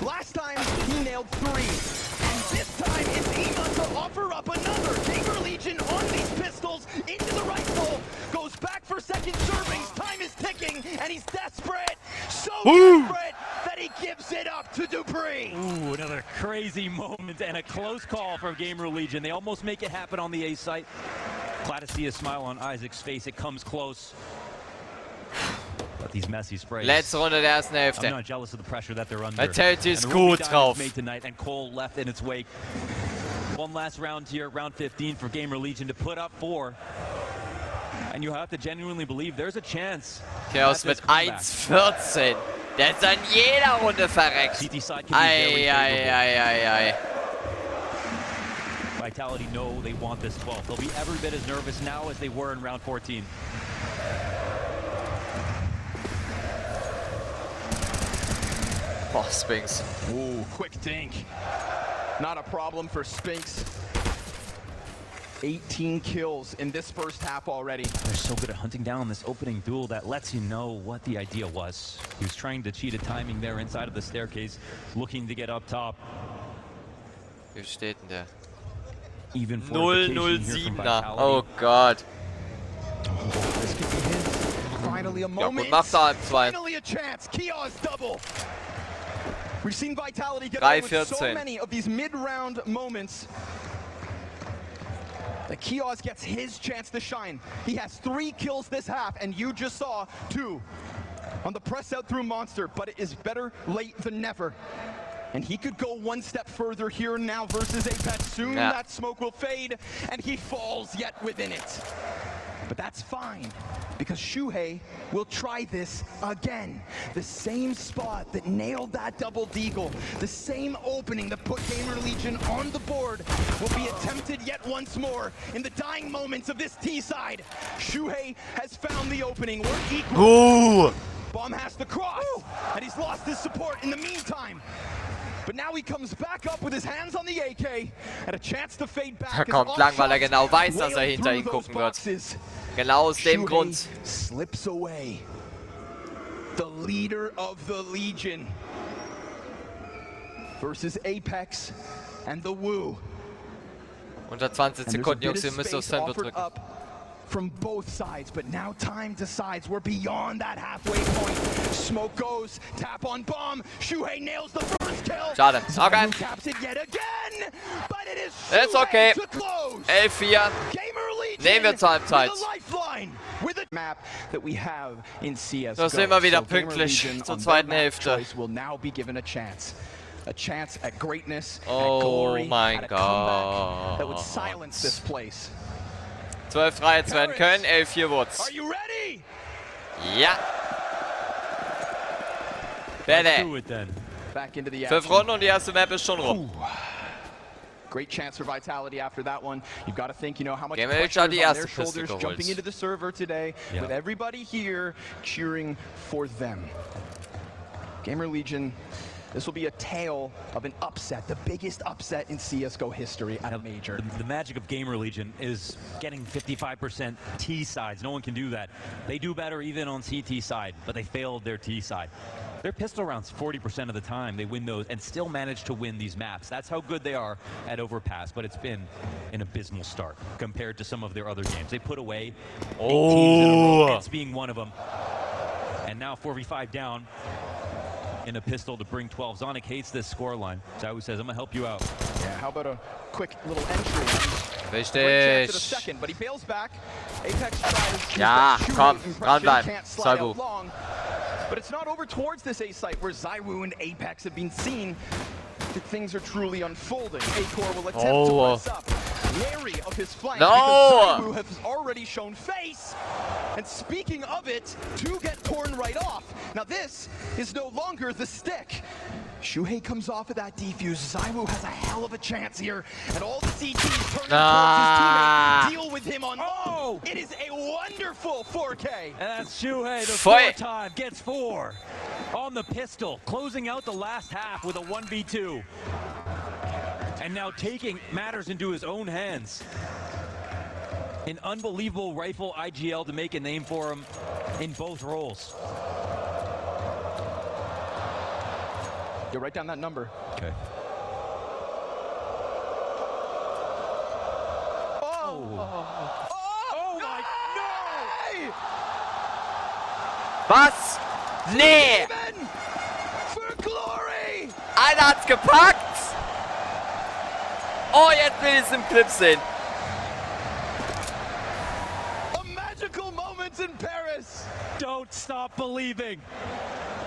Last time he nailed 3. And this time it's Ima to offer up another. GamerLegion on these pistols into the rifle. Goes back for second servings. Time is ticking, and he's desperate. So desperate that he gives it up to Dupree. Ooh, another crazy moment and a close call from GamerLegion. They almost make it happen on the A site. Glad to see a smile on Isaac's face. It comes close. But these messy sprays. Letzte Runde der ersten I'm Hälfte. not jealous of the pressure that they're under. Vitality ist And gut Ruby drauf. made tonight, and Cole left in its wake. One last round here, round 15 for GamerLegion to put up 4. And you have to genuinely believe there's a chance. Chaos mit 1,14. Der ist an jeder Runde verreckt. CT side can be very favorable. Ei. Vitality know they want this 12. They'll be every bit as nervous now as they were in round 14. Oh, Spinks. Ooh, quick dink. Not a problem for Spinks. 18 kills in this first half already. They're so good at hunting down this opening duel that lets you know what the idea was. He was trying to cheat a timing there inside of the staircase, looking to get up top. Wie steht denn der? Even 0-0-7. Oh Gott. This could be his final Ja gut, macht er halb 2. We've seen Vitality get away with so many of these mid-round moments. The Kiosk gets his chance to shine. He has 3 kills this half, and you just saw 2 on the press out through Monster, but it is better late than never. And he could go one step further here now versus Apex. Soon that smoke will fade, and he falls yet within it. But that's fine, because Shuhei will try this again. The same spot that nailed that double deagle, the same opening that put GamerLegion on the board will be attempted yet once more in the dying moments of this T-side. Shuhei has found the opening. We're equal. Bomb has to cross, and he's lost his support in the meantime. But now he comes back up with his hands on the AK and a chance to fade back. Er kommt lang, weil er genau weiß, dass er hinter ihn gucken wird. Genau aus dem Grund. Slips away. The leader of the Legion versus Apex and the Woo. Unter 20 Sekunden, Jungs, ihr müsst aufs Tempo drücken. From both sides, but now time decides. We're beyond that halfway point. Smoke goes, tap on bomb. Shuhei nails the first kill. Schade. Okay. Taps it yet again, but it is It's okay. to close. 11-4. Nehmen wir zur Halbzeit. With a map that we have in CS. So sind wir wieder pünktlich zur zweiten Hälfte. Will now be given a chance at greatness, at Oh glory, mein at a comeback that would Gott. silence this place. 12 frei jetzt werden können, 11-4 wurz. Ja. Bene. 5 Runden und die erste Map ist schon rum. Great chance for Vitality after that one. You've got to think, you know, how much GamerLegion pressure hat die is on erste their Kiste shoulders jumping geholt. into the server today with everybody here cheering for them. GamerLegion, this will be a tale of an upset, the biggest upset in CSGO history at a major. The magic of GamerLegion is getting 55% T sides. No one can do that. They do better even on CT side, but they failed their T side. Their pistol rounds 40% of the time. They win those and still manage to win these maps. That's how good they are at Overpass, but it's been an abysmal start compared to some of their other games. They put away 8 teams in a row, it's being one of them. And now 4v5 down in a pistol to bring 12. Zonic hates this scoreline. Zaiwu says, I'm gonna help you out. Yeah, how about a quick little entry? Richtig. Second, but he bails back. Apex tries. Ja, komm, dranbleiben. Zaiwu. But it's not over towards this A site where Zaiwu and Apex have been seen. That things are truly unfolding. A-Core will attempt to press up. Wary of his flank because Zaiwu has already shown face. And speaking of it, 2 get torn right off. Now this is no longer the stick. Shuhei comes off of that defuse. Zaiwu has a hell of a chance here. And all the CTs turn towards his teammate. Deal with him on... Oh! It is a wonderful 4K. And that's Shuhei, the 4 time, gets 4. On the pistol, closing out the last half with a 1v2. And now taking matters into his own hands. An unbelievable rifle IGL to make a name for him in both roles. You write down that number. Okay. Oh my, no! Was? Nee! For glory! Einer hat's gepackt! Oh, jetzt will ich es im Clip sehen. A magical moment in Paris! Don't stop believing!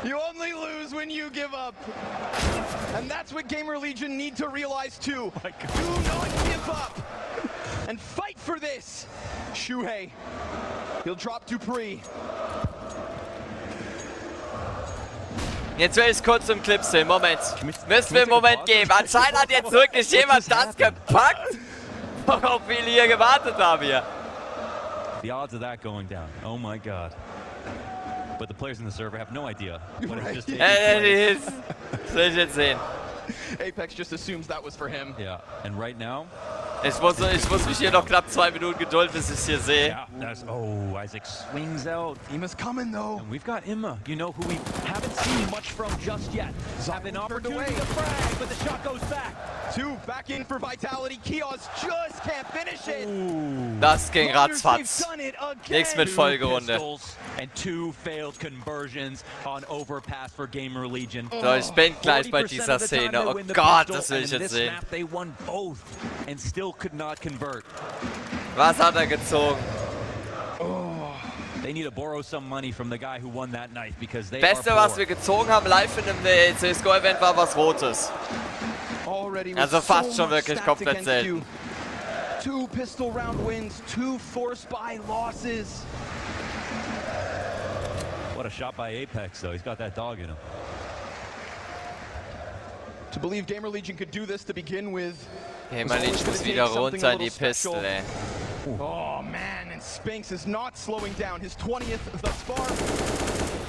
You only lose when you give up. And that's what GamerLegion need to realize too. Oh my God. Do not give up. And fight for this. Shuhei. He'll drop Dupree. Jetzt will ich es kurz im Clip sehen. Moment. Müssen wir einen Moment geben. Anscheinend hat jetzt wirklich jemand das gepackt. Worauf viele hier gewartet haben hier. The odds of that going down. Oh my God. But the players in the server have no idea what it's just taking place. Soll ich jetzt sehen. Apex just assumes that was for him. Yeah, and right now... Ich muss mich hier noch knapp 2 Minuten gedulden, bis ich es hier sehe. Yeah, oh, Isaac swings out. Ima's coming though. And we've got Ima, you know, who we haven't seen see much from just yet. Have an opportunity to frag, but the shot goes back. Two back in for Vitality. Kios just can't finish it. Das ging ratzfatz. Nichts mit Folgerunde. And two failed conversions on overpass for GamerLegion. So, ich bin gleich bei dieser Szene. Oh Gott, das will ich jetzt sehen. They won both and still could not convert. Was hat er gezogen? They need to borrow some money from the guy who won that night because they Beste, was wir gezogen haben live in einem CSGO-Event, war was Rotes. Also fast schon wirklich komplett selten. Two pistol round wins, two force buy losses. What a shot by Apex, though. He's got that dog in him. To believe GamerLegion could do this to begin with. GamerLegion muss wieder runter in die Pistol, ey. Oh man, and Spinks is not slowing down. His 20th thus far.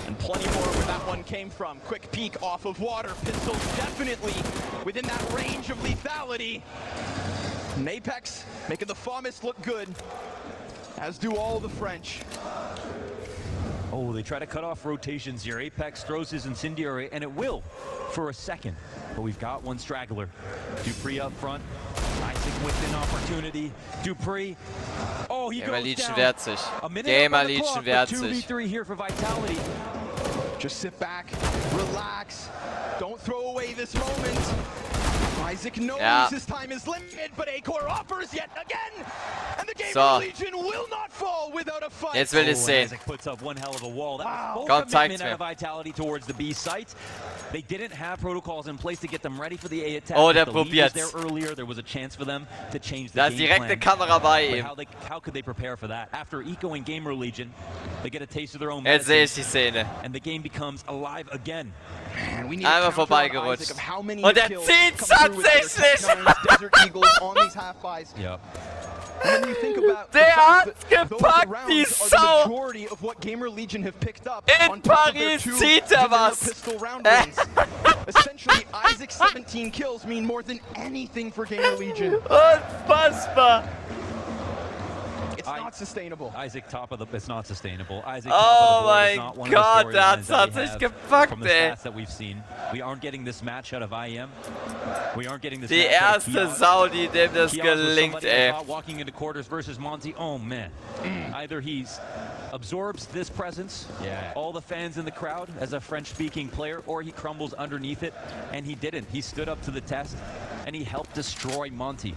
And plenty more where that one came from. Quick peek off of water. Pistols definitely within that range of lethality. And Apex making the FAMIS look good, as do all the French. Oh, they try to cut off rotations here. Apex throws his incendiary, and it will for a second. But we've got one straggler. Dupree up front. Isaac with an opportunity. Dupree. Oh, he goes down. Wehrt sich. GamerLegion wehrt sich. 2v3 here for Vitality. Just sit back, relax. Don't throw away this moment. Isaac knows his time is limited, but Acor offers yet again. And the GamerLegion will not fall without a fight. Jetzt will ich sehen. Isaac puts up one hell of a wall. That was Gott full zeigt's commitment out mir. of Vitality towards the B site. They didn't have protocols in place to get them ready for the A attack. Oh, der The lead was probiert's. there earlier. There was a chance for them to change the Da ist game direkt eine plan. Kamera bei ihm. How could they prepare for that? After Eco and GamerLegion, they get a taste of their own Jetzt sehe ich medicine, die Szene. and the game becomes alive again. Einmal vorbeigerutscht. Und er zieht tatsächlich! Yep. Der hat gepackt, die Sau! In Paris zieht er was! Essentially, Isaac's 17 kills mean more than anything for GamerLegion. Unfassbar! It's not sustainable. Isaac top of the, it's not sustainable. Isaac Oh top of the board is not one of the Gott, der hat's storylines that we tatsächlich have gepackt, from the ey. stats that we've seen. We aren't getting this match out of IM. We aren't getting this Die match out of erste Kios. Sau, die dem das Kios was gelingt, somebody ey. I thought walking into quarters versus Monty. Oh man. Either he's absorbs this presence, all the fans in the crowd as a French-speaking player, or he crumbles underneath it, and he didn't. He stood up to the test, and he helped destroy Monty.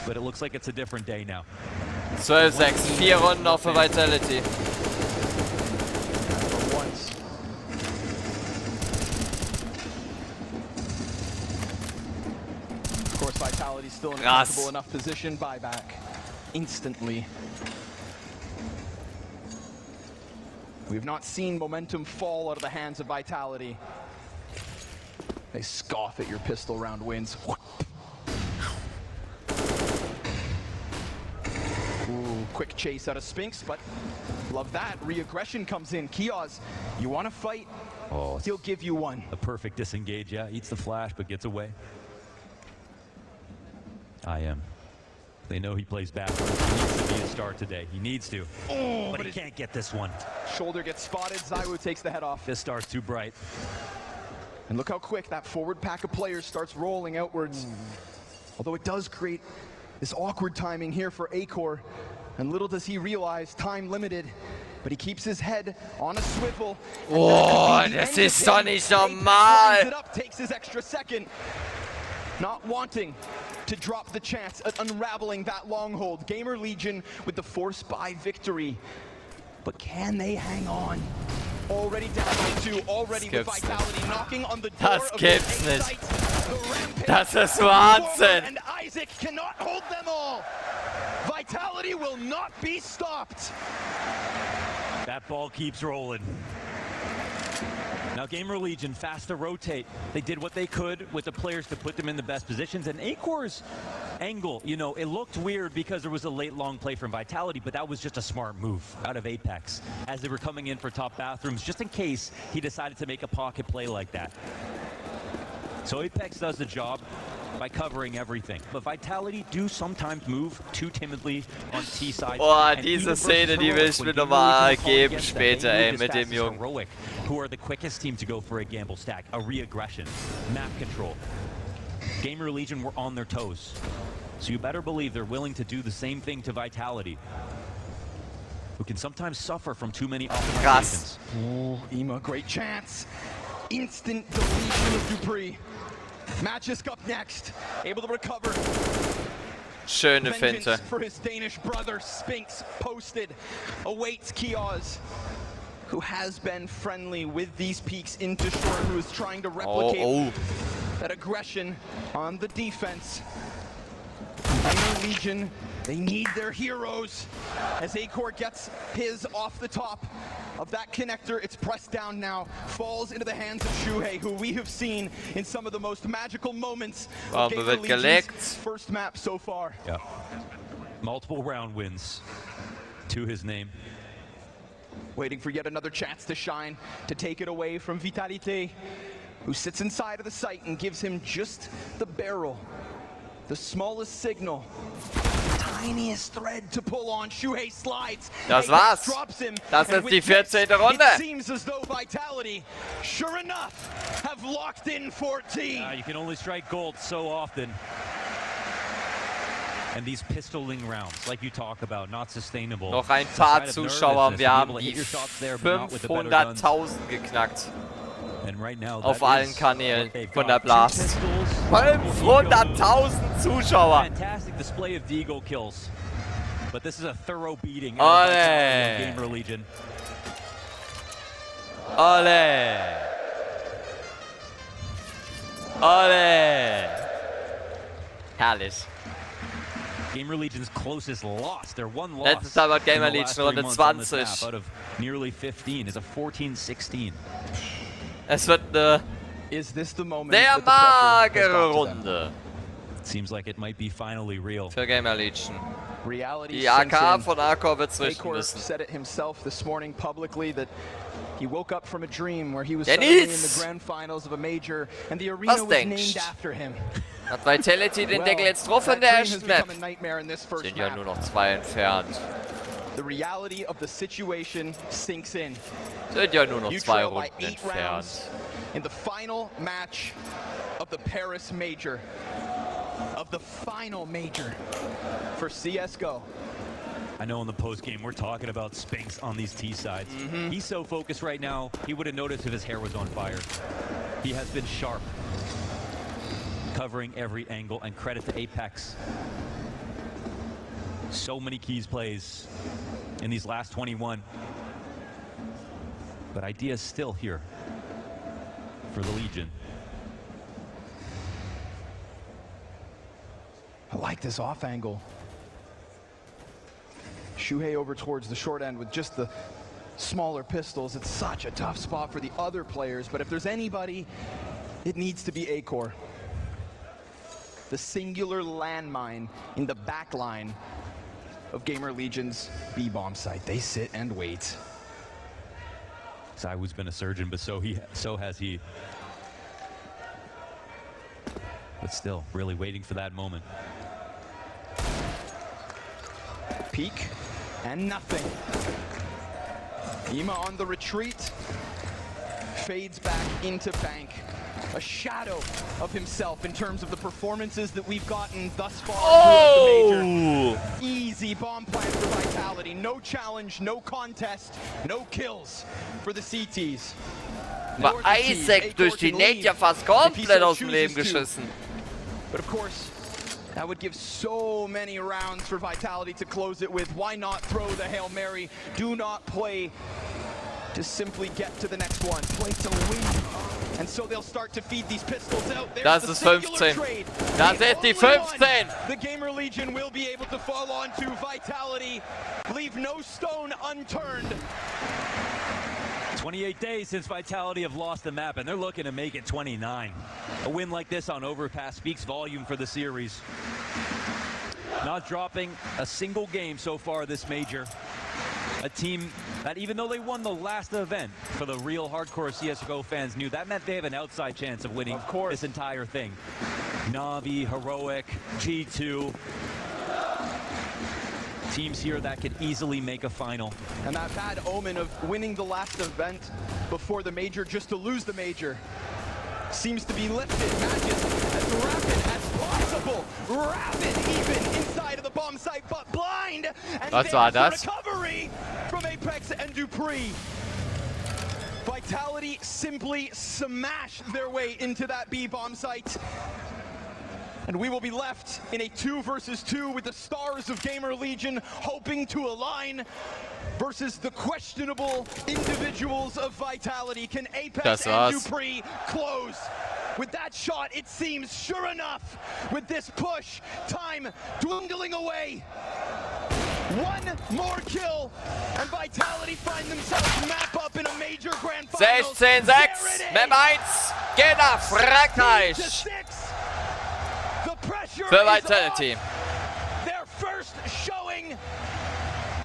But it looks like it's a different day now. 12-6, 4 Runden noch für Vitality. Of course, Vitality still in a comfortable enough position. Buyback instantly. We've not seen momentum fall out of the hands of Vitality. They scoff at your pistol round wins. Ooh, quick chase out of Spinks, but love that. Re-aggression comes in. Kios, you want to fight? Oh, he'll give you one. A perfect disengage, yeah. Eats the flash, but gets away. IM. They know he plays backwards. He needs to be a star today. He needs to. Oh, but he can't get this one. Shoulder gets spotted. Zywu takes the head off. This star's too bright. And look how quick that forward pack of players starts rolling outwards. Although it does create this awkward timing here for Acor. And little does he realize, time limited. But he keeps his head on a swivel. Oh, das ist doch nicht normal! It up, takes his extra second. Not wanting to drop the chance at unraveling that long hold. GamerLegion with the force buy victory. But can they hang on? Already down by 2, already with Vitality knocking on the door Das of gibt's the nicht. site. Das ist Wahnsinn! And Isaac cannot hold them all. Vitality will not be stopped. That ball keeps rolling. Now GamerLegion fast to rotate. They did what they could with the players to put them in the best positions. And Acor's angle, you know, it looked weird because there was a late long play from Vitality, but that was just a smart move out of Apex as they were coming in for top bathrooms, just in case he decided to make a pocket play like that. So Apex does the job. by covering everything. But Vitality do sometimes move too timidly on T-side. Boah, diese Szene, die will ich mir nochmal geben später, ey, mit dem Jungen. Who are the quickest team to go for a gamble stack, a re-aggression, map control. GamerLegion were on their toes. So you better believe they're willing to do the same thing to Vitality, who can sometimes suffer from too many optimizations. Oh, Ema, great chance. Instant deletion of Dupree. Magisk up next, able to recover. Schöne Finte. For his Danish brother, Spinks, posted, awaits Kiosk, who has been friendly with these peaks into short, who is trying to replicate that aggression on the defense. GamerLegion, they need their heroes. As Acor gets his off the top of that connector, it's pressed down now, falls into the hands of Shuhei, who we have seen in some of the most magical moments of GamerLegion's first map so far. Yeah. Multiple round wins to his name. Waiting for yet another chance to shine, to take it away from Vitality, who sits inside of the site and gives him just the barrel, the smallest signal, tiniest thread to pull on. Shuhei slides. Das war's. Das ist die 14. Runde. It seems as though Vitality, sure enough, have locked in 14. You can only strike gold so often. And these pistoling rounds, like you talk about, not sustainable. Noch ein paar Zuschauer, wir haben die 500.000 geknackt. Auf allen Kanälen von der Blast. 500.000 Zuschauer. Fantastic display of Deagle kills. But this is a thorough beating. Ole. GamerLegion. Ole. Ole. Herrlich. GamerLegion's closest loss, their one loss. Letztes Mal hat GamerLegion Runde 20. Out of nearly 15 is a 14-16. Es wird eine sehr magere Runde. Seems like it might be finally real. Für GamerLegion. Die AK von Akor wird's richten müssen. Said it himself this morning publicly that he woke up from a dream where he was suddenly in the grand finals of a major and the arena was named after him. Hat Vitality den Deckel jetzt drauf in der ersten Map? Sind ja nur noch 2 entfernt. The reality of the situation sinks in. Sind ja nur noch 2 Runden entfernt. In the final match of the Paris Major. Of the final major for CSGO. I know in the post game we're talking about Spinks on these T sides. He's so focused right now, he would have noticed if his hair was on fire. He has been sharp, covering every angle, and credit to Apex. So many keys plays in these last 21. But idea is still here for the Legion. I like this off angle. Shuhei over towards the short end with just the smaller pistols. It's such a tough spot for the other players, but if there's anybody, it needs to be Acor. The singular landmine in the back line of GamerLegion's B-bomb site. They sit and wait. Zaiwu's been a surgeon, but so has he. But still, really waiting for that moment. Peek, and nothing. Ema on the retreat, fades back into bank. A shadow of himself in terms of the performances that we've gotten thus far. The major. Easy bomb plant for Vitality. No challenge, no contest, no kills for the CTs. Aber Isaac durch die Net ja fast komplett aus dem Leben geschissen. But of course, that would give so many rounds for Vitality to close it with. Why not throw the Hail Mary? Do not play to simply get to the next one. Play to win. And so they'll start to feed these pistols out. Das ist 15. Das ist die 15. The GamerLegion will be able to fall onto Vitality. Leave no stone unturned. 28 days since Vitality have lost the map, and they're looking to make it 29. A win like this on Overpass speaks volume for the series. Not dropping a single game so far this major. A team that, even though they won the last event, for the real hardcore CSGO fans knew that meant they have an outside chance of winning this entire thing. Na'Vi, Heroic, G2. Teams here that could easily make a final. And that bad omen of winning the last event before the major just to lose the major seems to be lifted. Matches as rapid as possible. Rapid even inside of the bomb site, but blind. And Was war there's das? the recovery from Apex and Dupree. Vitality simply smashed their way into that B bomb site. And we will be left in a 2 versus 2 with the stars of GamerLegion hoping to align versus the questionable individuals of Vitality. Can Apex and Dupree close? With that shot, it seems sure enough, with this push, time dwindling away. One more kill, and Vitality find themselves map up in a major grand final. 16-6, Map 1, geht nach Frankreich. Für Vitality. Their first showing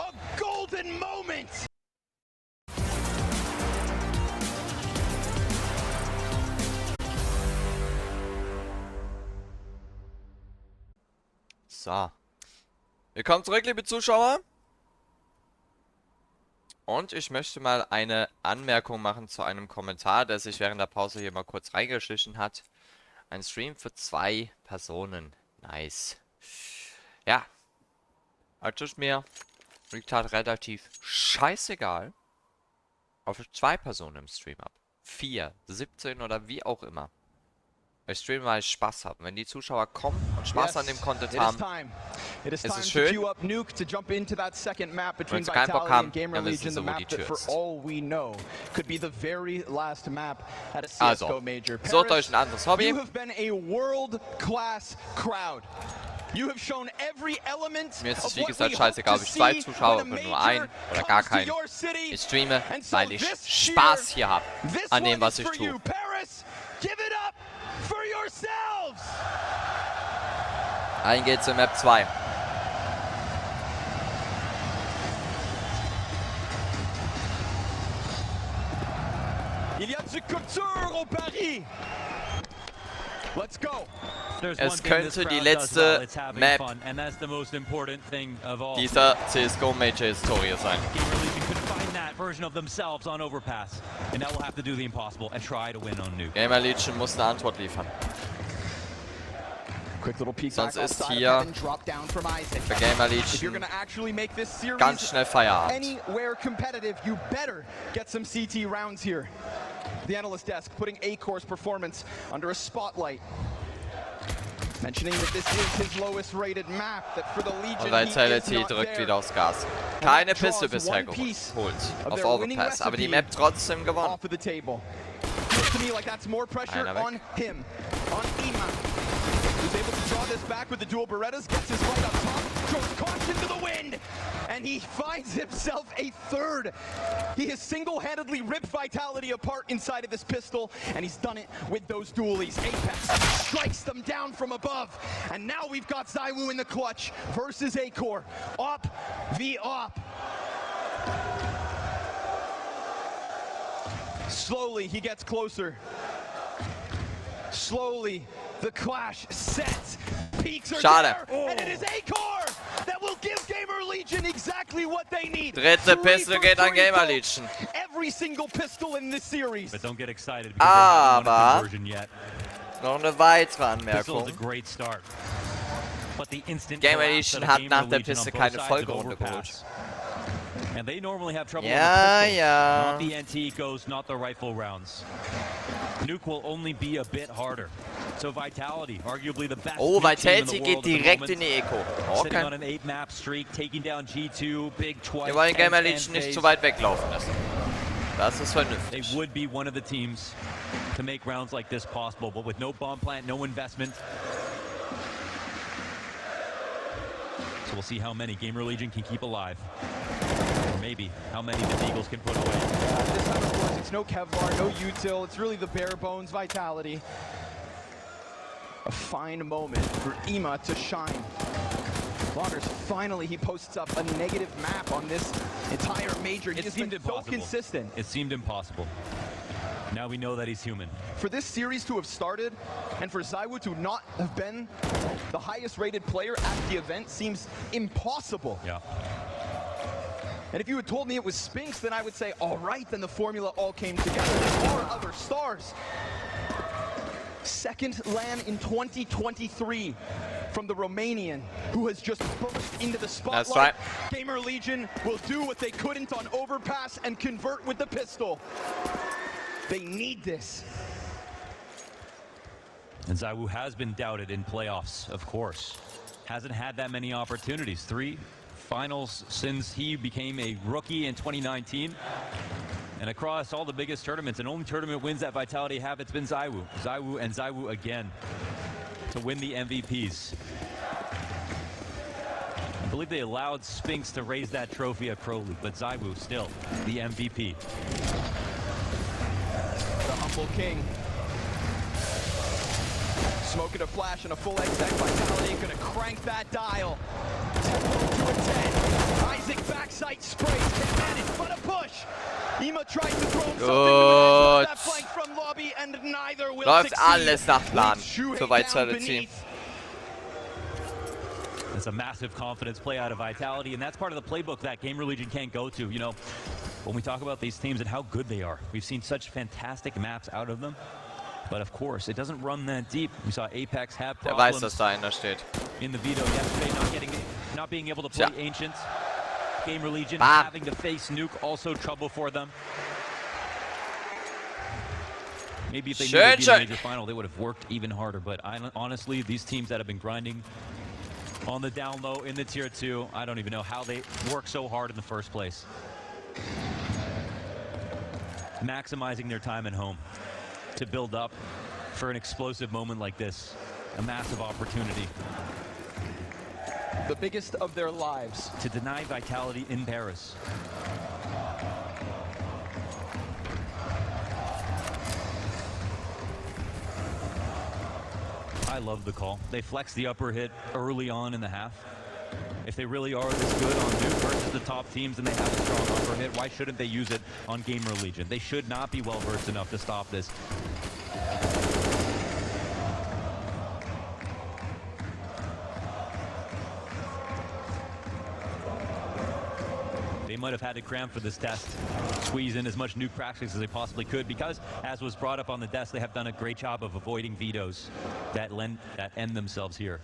a golden moment. So. Willkommen zurück, liebe Zuschauer. Und ich möchte mal eine Anmerkung machen zu einem Kommentar, der sich während der Pause hier mal kurz reingeschlichen hat. Ein Stream für 2 Personen. Nice. Ja. Also ist mir, wie gesagt, relativ scheißegal, ob ich 2 Personen im Stream habe. 4, 17 oder wie auch immer. Ich streame, weil ich Spaß habe. Wenn die Zuschauer kommen und Spaß an dem Content haben, ist es schön. Wenn sie keinen Bock haben, dann wissen sie, wo die Tür ist. Also, sucht euch ein anderes Hobby. Mir ist es wie gesagt scheißegal, ob ich 2 Zuschauer oder nur 1 oder gar keinen. Ich streame, weil ich Spaß hier habe an dem, was ich tue. Ein geht's in Map 2. Es könnte die letzte Map dieser CSGO Major Historie sein. GamerLegion muss eine Antwort liefern. Sonst ist hier für GamerLegion ganz schnell Feierabend. The analyst desk putting A-Core's performance under a spotlight. Mentioning that this is his lowest rated map, that for the Legion Und Vitality drückt wieder aufs Gas. Keine Piste bisher geholt auf Overpass, aber die Map trotzdem gewonnen. Einer weg. He's able to draw this back with the dual Berettas, gets his right up top, throws caution to the wind, and he finds himself a 3rd. He has single-handedly ripped Vitality apart inside of this pistol, and he's done it with those dualies. Apex strikes them down from above, and now we've got ZywOo in the clutch versus A-Core. Op v op. Slowly, he gets closer. Slowly, the clash sets. Peaks are there, and it is A-Core that will give GamerLegion exactly what they need. Dritte Pistole geht an GamerLegion. Every single pistol in this series. But don't get excited Aber noch eine weitere Anmerkung. GamerLegion hat nach der Piste keine Folgerunde geholt. And they normally have trouble Ja. Not the NT goes, not the rifle rounds. Nuke will only be a bit harder. So Vitality, arguably the best. Oh, Vitality geht direkt in die Eco. Sitting on an 8-map streak, taking down G2, big twice. Wir wollen GamerLegion nicht zu weit weglaufen lassen. Das ist vernünftig. They would be one of the teams to make rounds like this possible, but with no bomb plant, no investment. So we'll see how many GamerLegion can keep alive. Or maybe how many the Eagles can put away. This time, of course, it's no Kevlar, no util. It's really the bare bones Vitality. A fine moment for Ima to shine. Launders, finally, he posts up a negative map on this entire major. He It seemed impossible. So consistent. It seemed impossible. Now we know that he's human. For this series to have started, and for ZywOo to not have been the highest rated player at the event seems impossible. Yeah. And if you had told me it was Spinks, then I would say, all right, then the formula all came together. There are other stars. Second LAN in 2023 from the Romanian, who has just burst into the spotlight. That's right. GamerLegion will do what they couldn't on Overpass and convert with the pistol. They need this. And ZywOo has been doubted in playoffs, of course. Hasn't had that many opportunities. 3 finals since he became a rookie in 2019. And across all the biggest tournaments, and only tournament wins that Vitality have, it's been ZywOo. ZywOo and ZywOo again to win the MVPs. I believe they allowed Spinks to raise that trophy at Pro League, but ZywOo still the MVP. The humble king. Smoking a flash and a full exec. Vitality gonna crank that dial. Tempo to a 10. Isaac backside sprays. Can't manage, but a push. Ima tries to throw him something to that flank from lobby, and neither will Läuft succeed. alles nach Plan für Vitality. It's a massive confidence play out of Vitality, and that's part of the playbook that GamerLegion can't go to. You know, when we talk about these teams and how good they are, we've seen such fantastic maps out of them. But of course, it doesn't run that deep. We saw Apex have problems weiß, dass da einer steht. in the veto yesterday, not being able to play Ancients. GamerLegion Bam. having to face Nuke, also trouble for them. Maybe if they knew they'd be in the major final, they would have worked even harder. But honestly, these teams that have been grinding on the down low in the tier 2, I don't even know how they work so hard in the first place. Maximizing their time at home to build up for an explosive moment like this. A massive opportunity. The biggest of their lives. To deny Vitality in Paris. I love the call. They flex the upper hit early on in the half. If they really are this good on Nuke versus the top teams and they have a strong upper hit, why shouldn't they use it on GamerLegion? They should not be well versed enough to stop this. They might have had to cram for this test, squeeze in as much Nuke practice as they possibly could, because, as was brought up on the desk, they have done a great job of avoiding vetoes that end themselves here.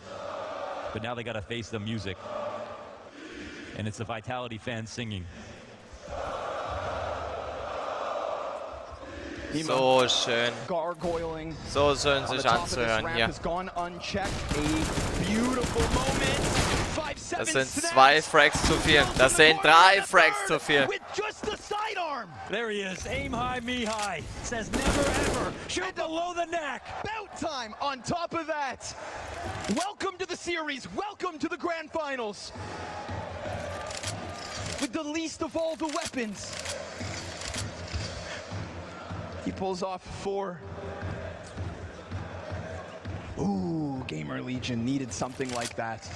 But now they got to face the music, and it's the Vitality fans singing. So schön. Gargoyling. So schön sich anzuhören hier. Das sind 2 Frags zu viel. Das sind 3 Frags zu viel. There he is. Aim high, me high. Says never ever. Shoot below the neck. Bout time on top of that. Welcome to the series. Welcome to the grand finals. With the least of all the weapons. He pulls off 4. Ooh, GamerLegion needed something like that.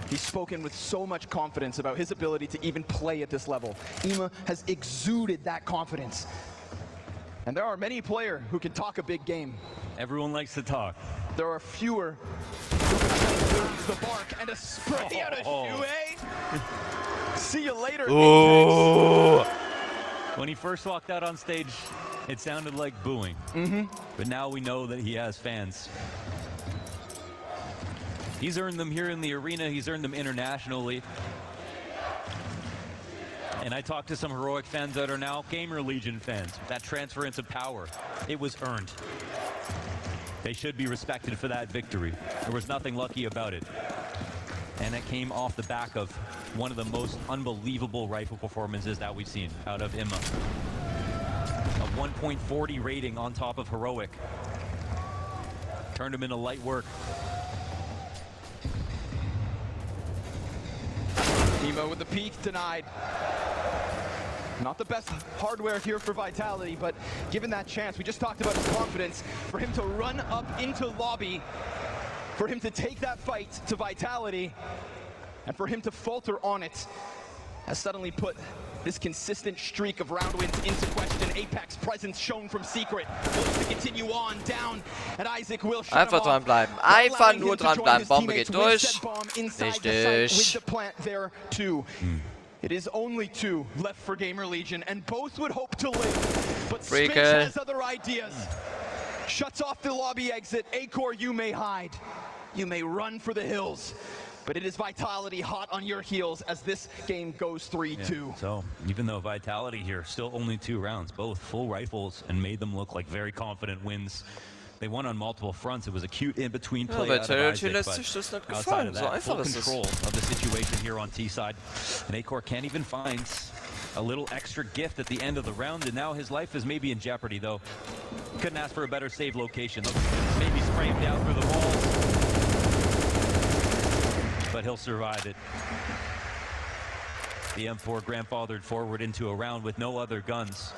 He's spoken with so much confidence about his ability to even play at this level. Ima has exuded that confidence. And there are many players who can talk a big game. Everyone likes to talk. There are fewer who can use the bark and a spray out of Shuhei. See you later. Oh. When he first walked out on stage, it sounded like booing. But now we know that he has fans. He's earned them here in the arena. He's earned them internationally. And I talked to some Heroic fans that are now GamerLegion fans. That transference of power, it was earned. They should be respected for that victory. There was nothing lucky about it. And it came off the back of one of the most unbelievable rifle performances that we've seen out of Ima. A 1.40 rating on top of Heroic. Turned him into light work. Ima with the peek denied. Not the best hardware here for Vitality, but given that chance, we just talked about his confidence, for him to run up into lobby, for him to take that fight to Vitality, and for him to falter on it. has suddenly put this consistent streak of round wins into question. Apex presence shown from Secret. Looks to continue on down, and Isaac will shut Einfach him off. dranbleiben. Einfach nur dranbleiben. Bombe geht durch. Richtig. It is only 2 left for GamerLegion, and both would hope to live. But Spitz Freaker has other ideas. Shuts off the lobby exit. Acor, you may hide. You may run for the hills. But it is Vitality hot on your heels as this game goes 3-2. Yeah, so even though Vitality here, still only 2 rounds, both full rifles, and made them look like very confident wins. They won on multiple fronts. It was a cute in-between play out of Isaac, but outside of that, full control of the situation here on T-side. And Acor can't even find a little extra gift at the end of the round, and now his life is maybe in jeopardy, though. Couldn't ask for a better save location. Maybe spray him down through the walls, but he'll survive it. The M4 grandfathered forward into a round with no other guns.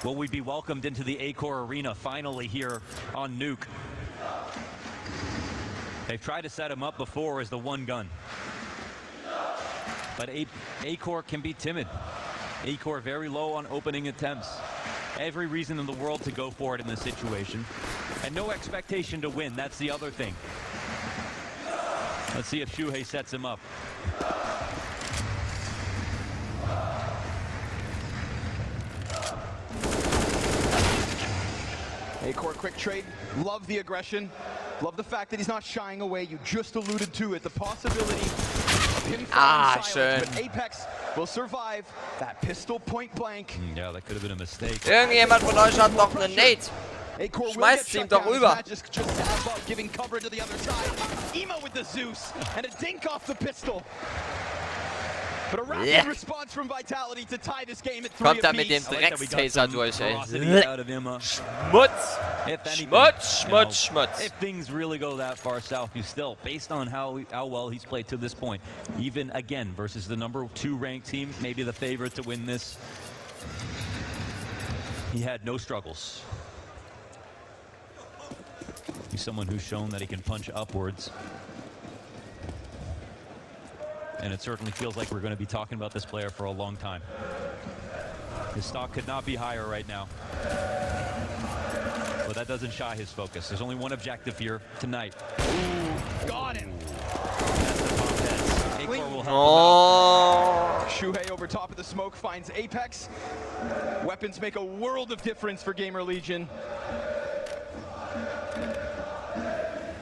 Will we be welcomed into the Acor arena finally here on Nuke? They've tried to set him up before as the one gun, but Acor can be timid. Acor very low on opening attempts. Every reason in the world to go for it in this situation, and no expectation to win. That's the other thing. Let's see if Shuhei sets him up. Acor quick trade. Love the aggression. Love the fact that he's not shying away. You just alluded to it. The possibility of him falling silent. But Apex will survive that pistol point blank. Yeah, that could have been a mistake. Irgendjemand von euch hat noch einen Nate. Schmeißt ihn doch rüber. Giving cover to the other side. Emo with the Zeus and a dink off the pistol. But a rapid response from Vitality to tie this game at 3 Kommt er mit dem Dreckstaser durch, ey. Schmutz! Schmutz, Schmutz, Schmutz. If things really go that far south, you still, based on how well he's played to this point, even again versus the number 2 ranked team, maybe the favorite to win this, he had no struggles. He's someone who's shown that he can punch upwards. And it certainly feels like we're going to be talking about this player for a long time. His stock could not be higher right now. But that doesn't shy his focus. There's only one objective here tonight. Ooh, got him. That's the top heads. Acor will help him out. Shuhei over top of the smoke finds Apex. Weapons make a world of difference for GamerLegion.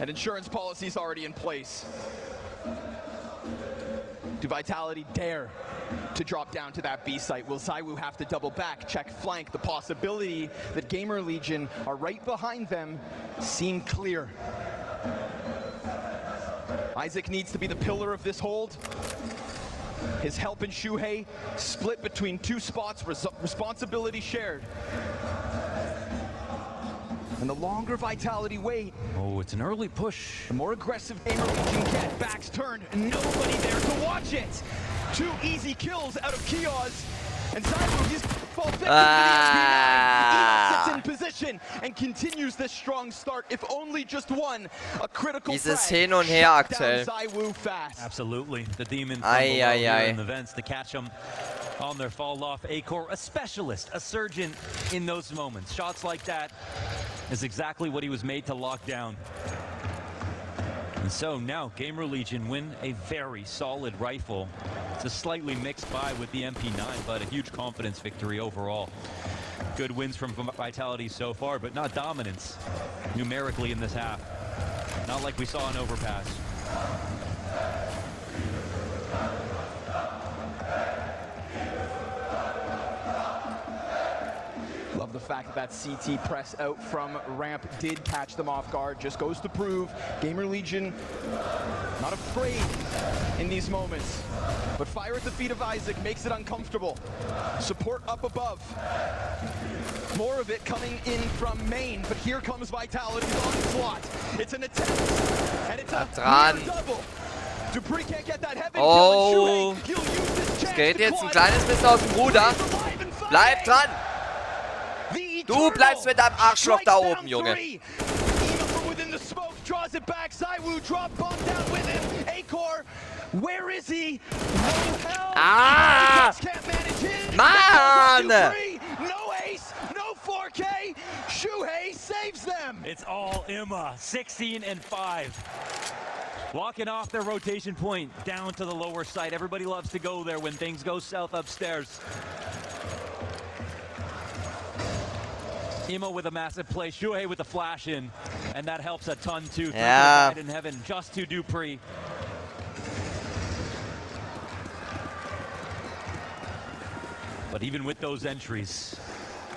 And insurance policies already in place. Do Vitality dare to drop down to that B site? Will ZywOo have to double back, check flank? The possibility that GamerLegion are right behind them seem clear. Isaac needs to be the pillar of this hold. His help in Shuhei split between 2 spots, responsibility shared. And the longer Vitality wait, oh, it's an early push. the more aggressive GamerLegion get. Backs turned, nobody there to watch it. 2 easy kills out of Kiosk, and ZywOo just falls victim to the MP9. Sits in position and continues this strong start. If only just one, a critical Dieses frag. Hin und Her aktuell. ZywOo fast. Absolutely. The demon from below here in the vents to catch them on their fall off. Acor, a specialist, a surgeon in those moments. Shots like that is exactly what he was made to lock down. And so now GamerLegion win a very solid rifle. It's a slightly mixed buy with the MP9, but a huge confidence victory overall. Good wins from Vitality so far, but not dominance numerically in this half. Not like we saw in Overpass. Love the fact that CT press out from ramp did catch them off guard. Just goes to prove GamerLegion not afraid in these moments. But fire at the feet of Isaac makes it uncomfortable. Support up above. More of it coming in from main, but here comes Vitality's onslaught. It's an attempt, and it's a double. Dupree can't get that heaven kill. Es geht jetzt ein kleines bisschen aus dem Ruder. Bleib dran. Du bleibst mit deinem Arschloch da oben, Junge. Where is he? No help. Ah! Can't manage him. Man! No ace, no 4K. Shuhei saves them. It's all Emma, 16 and 5. Walking off their rotation point down to the lower side. Everybody loves to go there when things go south upstairs. Emma with a massive play, Shuhei with a flash in, and that helps a ton too. Yeah. In heaven, just to Dupree. But even with those entries,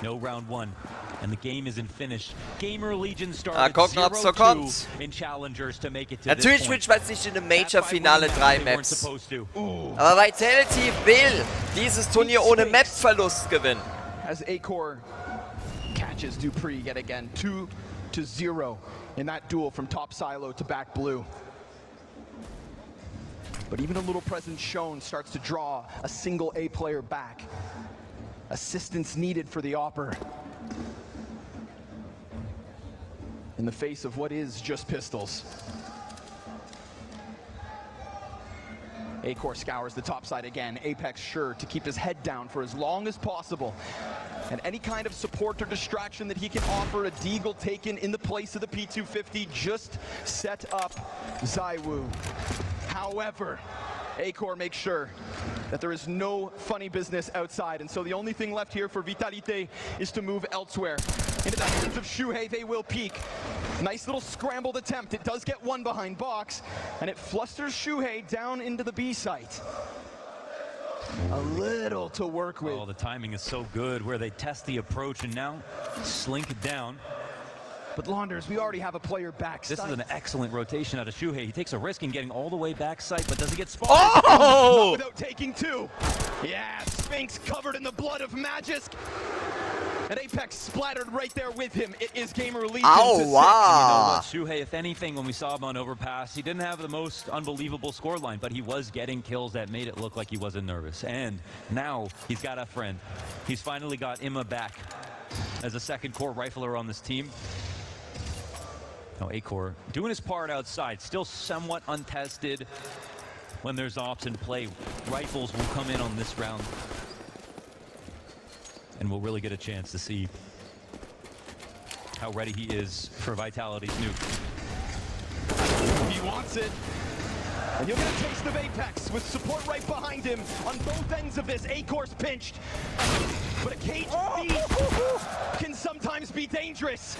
no round one, and the game isn't finished. GamerLegion started 0-2 in Challengers to make it to Natürlich wünscht man sich in einem Major-Finale 3 Maps. Aber Vitality will dieses Turnier ohne Map-Verlust gewinnen. As Acor catches Dupree yet again, 2-0 in that duel from top silo to back blue. But even a little presence shown starts to draw a single A player back. Assistance needed for the Opper. In the face of what is just pistols. Acor scours the top side again. Apex sure to keep his head down for as long as possible. And any kind of support or distraction that he can offer, a Deagle taken in the place of the P250, just set up Zaiwu. However, Acor makes sure that there is no funny business outside, and so the only thing left here for Vitality is to move elsewhere. Into the hands of Shuhei, they will peek. Nice little scrambled attempt. It does get one behind box, and it flusters Shuhei down into the B site. A little to work with. Oh, the timing is so good where they test the approach and now slink it down. But Launders, we already have a player back. This is an excellent rotation out of Shuhei. He takes a risk in getting all the way back site, but does he get spotted? Oh! Not without taking two. Yeah, Sphinx covered in the blood of Magisk. And Apex splattered right there with him. It is GamerLegion. Oh, wow. You know what, Shuhei, if anything, when we saw him on Overpass, he didn't have the most unbelievable scoreline, but he was getting kills that made it look like he wasn't nervous. And now he's got a friend. He's finally got Emma back as a second core rifler on this team. Acor doing his part outside, still somewhat untested. When there's ops in play, rifles will come in on this round. And we'll really get a chance to see how ready he is for Vitality's nuke. He wants it. And you'll get a taste of Apex with support right behind him on both ends of this. Acor's pinched. But a cage beast can sometimes be dangerous.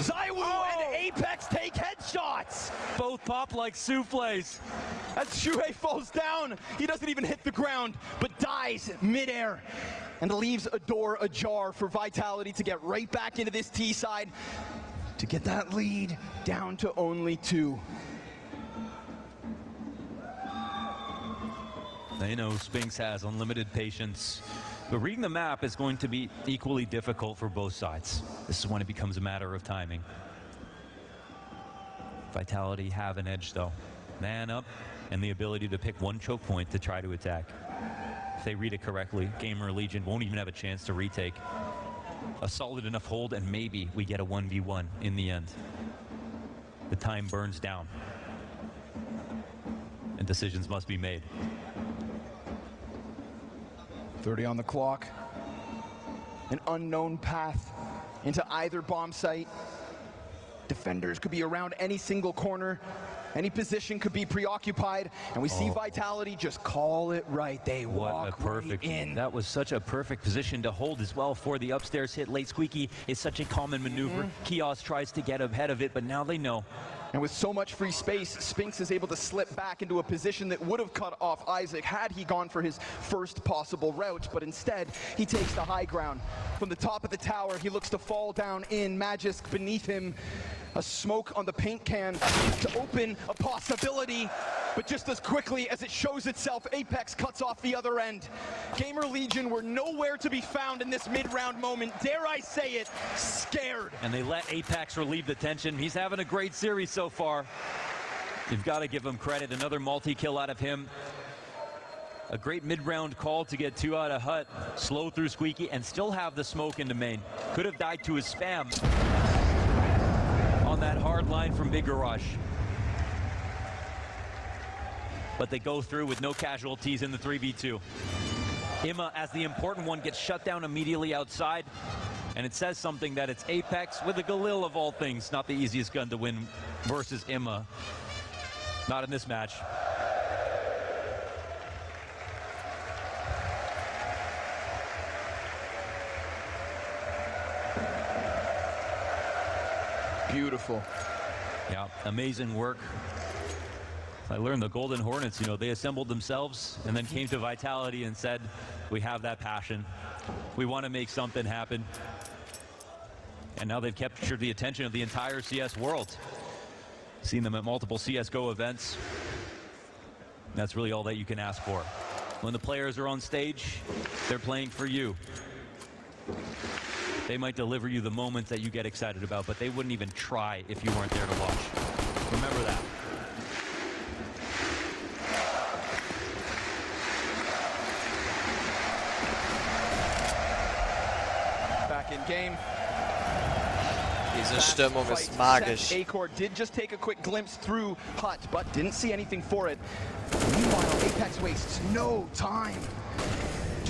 Zaiwu and Apex take headshots. Both pop like souffles. As Shuhei falls down, he doesn't even hit the ground, but dies midair. And leaves a door ajar for Vitality to get right back into this T side to get that lead down to only 2. They know Sphinx has unlimited patience, but reading the map is going to be equally difficult for both sides. This is when it becomes a matter of timing. Vitality have an edge though. Man up and the ability to pick one choke point to try to attack. If they read it correctly, GamerLegion won't even have a chance to retake. A solid enough hold and maybe we get a 1v1 in the end. The time burns down and decisions must be made. 30 on the clock. An unknown path into either bomb site. Defenders could be around any single corner. Any position could be preoccupied. And we see Vitality just call it right. They walk right in. That was such a perfect position to hold as well for the upstairs hit. Late Squeaky is such a common maneuver. Kios tries to get ahead of it, but now they know. And with so much free space, Sphinx is able to slip back into a position that would have cut off Isaac had he gone for his first possible route, but instead he takes the high ground. From the top of the tower, he looks to fall down in. Magisk beneath him. A smoke on the paint can to open a possibility, but just as quickly as it shows itself, Apex cuts off the other end. GamerLegion were nowhere to be found in this mid-round moment. Dare I say it, scared. And they let Apex relieve the tension. He's having a great series so far. You've got to give him credit. Another multi-kill out of him. A great mid-round call to get 2 out of Hut, slow through Squeaky, and still have the smoke into main. Could have died to his spam on that hard line from Big Garage. but they go through with no casualties in the 3v2. Imma, as the important one, gets shut down immediately outside, and it says something that it's Apex with a Galil of all things, not the easiest gun to win versus Imma. Not in this match. Beautiful. Yeah, amazing work. I learned the Golden Hornets, you know, they assembled themselves and then came to Vitality and said, we have that passion. We want to make something happen. And now they've captured the attention of the entire CS world. Seen them at multiple CSGO events. That's really all that you can ask for. When the players are on stage, they're playing for you. They might deliver you the moments that you get excited about, but they wouldn't even try if you weren't there to watch. Remember that. Back in game. Diese Stimmung ist magisch. Acor did just take a quick glimpse through Hut, but didn't see anything for it. Meanwhile, Apex wastes no time.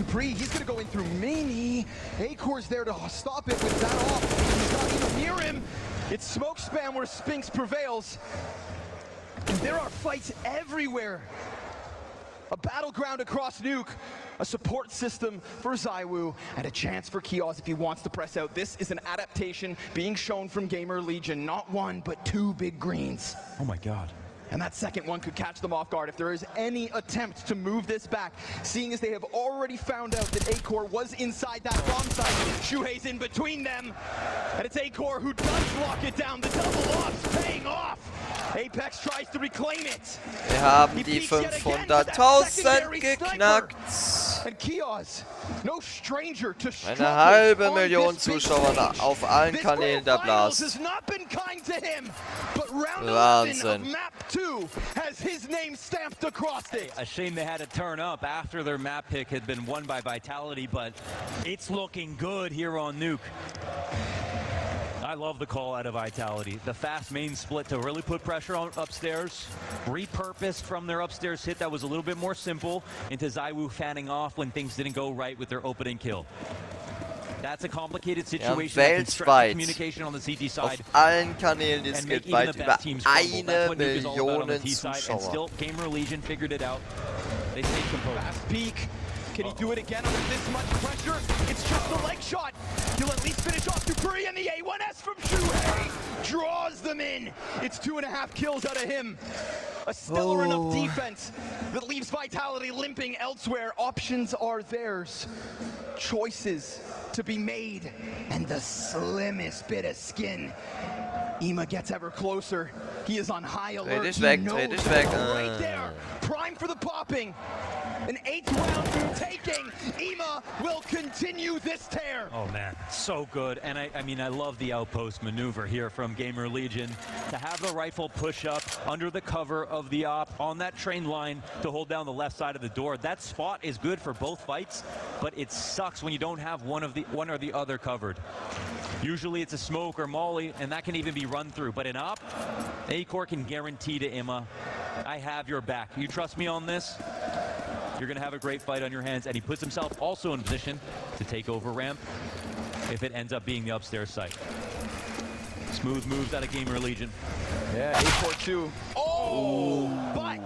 dupreeh, he's going to go in through Mini. Acor's there to stop it with that off. He's not even near him. It's smoke spam where Spinks prevails. And there are fights everywhere. A battleground across Nuke, a support system for ZywOo, and a chance for Kios if he wants to press out. This is an adaptation being shown from GamerLegion. Not one, but two big greens. Oh my God. And that second one could catch them off guard if there is any attempt to move this back, seeing as they have already found out that Acor was inside that bomb site. Shuhei's in between them, and it's Acor who does lock it down. The double off's paying off. Apex tries to reclaim it. Wir haben die 500.000 geknackt. And Kios, no stranger to Eine halbe Million Zuschauer auf allen Kanälen der Blast. Wahnsinn. Has his name stamped across it. A shame they had to turn up after their map pick had been won by Vitality, but it's looking good here on Nuke. I love the call out of Vitality. The fast main split to really put pressure on upstairs. Repurposed from their upstairs hit that was a little bit more simple into ZywOo fanning off when things didn't go right with their opening kill. That's a complicated situation. Ja, weltweit communication on the CT side. Auf allen Kanälen, die es gibt, weit über 1 Million Zuschauer. And still, GamerLegion figured it out. They stayed composed. Fast peek. Can he do it again under this much pressure? It's just a leg shot. He'll at least finish off dupreeh, and the A1S from Shuhei draws them in. It's 2.5 kills out of him. A stellar enough defense that leaves Vitality limping elsewhere. Options are theirs. Choices to be made, and the slimmest bit of skin. Imma gets ever closer. He is on high alert. Right there. Prime for the popping. An 8th round taking. Imma will continue this tear. Oh man, so good. And I mean, I love the outpost maneuver here from GamerLegion. To have the rifle push up under the cover of the op on that train line to hold down the left side of the door. That spot is good for both fights, but it sucks when you don't have one or the other covered. Usually it's a smoke or molly, and that can even be run through. But in op, Acor can guarantee to Imma, I have your back. You trust me on this? You're going to have a great fight on your hands. And he puts himself also in position to take over ramp if it ends up being the upstairs site. Smooth moves out of GamerLegion. Yeah, Acor too. Oh, but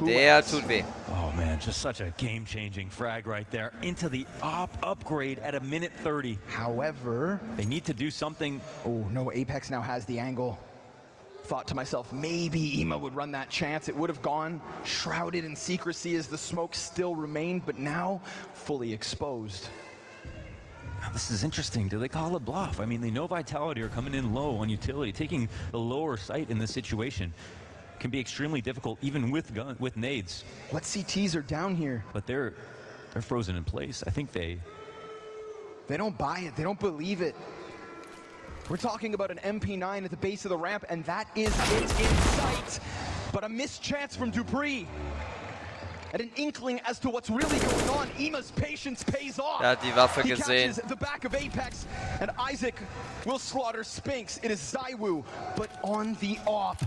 Der tut weh. Oh man, just such a game-changing frag right there. Into the op upgrade at 1:30. However, they need to do something. Oh no, Apex now has the angle. Thought to myself, maybe Imma would run that chance. It would have gone shrouded in secrecy as the smoke still remained, but now fully exposed. This is interesting. Do they call it bluff? I mean, they know Vitality are coming in low on utility. Taking the lower site in this situation can be extremely difficult, even with nades. What CTs are down here? But they're frozen in place. I think they don't buy it. They don't believe it. We're talking about an MP9 at the base of the ramp, and that is it in sight. But a missed chance from dupreeh. And an inkling as to what's really going on. Ima's patience pays off. Er hat die Waffe He gesehen. catches the back of Apex, and Isaac will slaughter Spinks. It is Zaiwu, but on the op.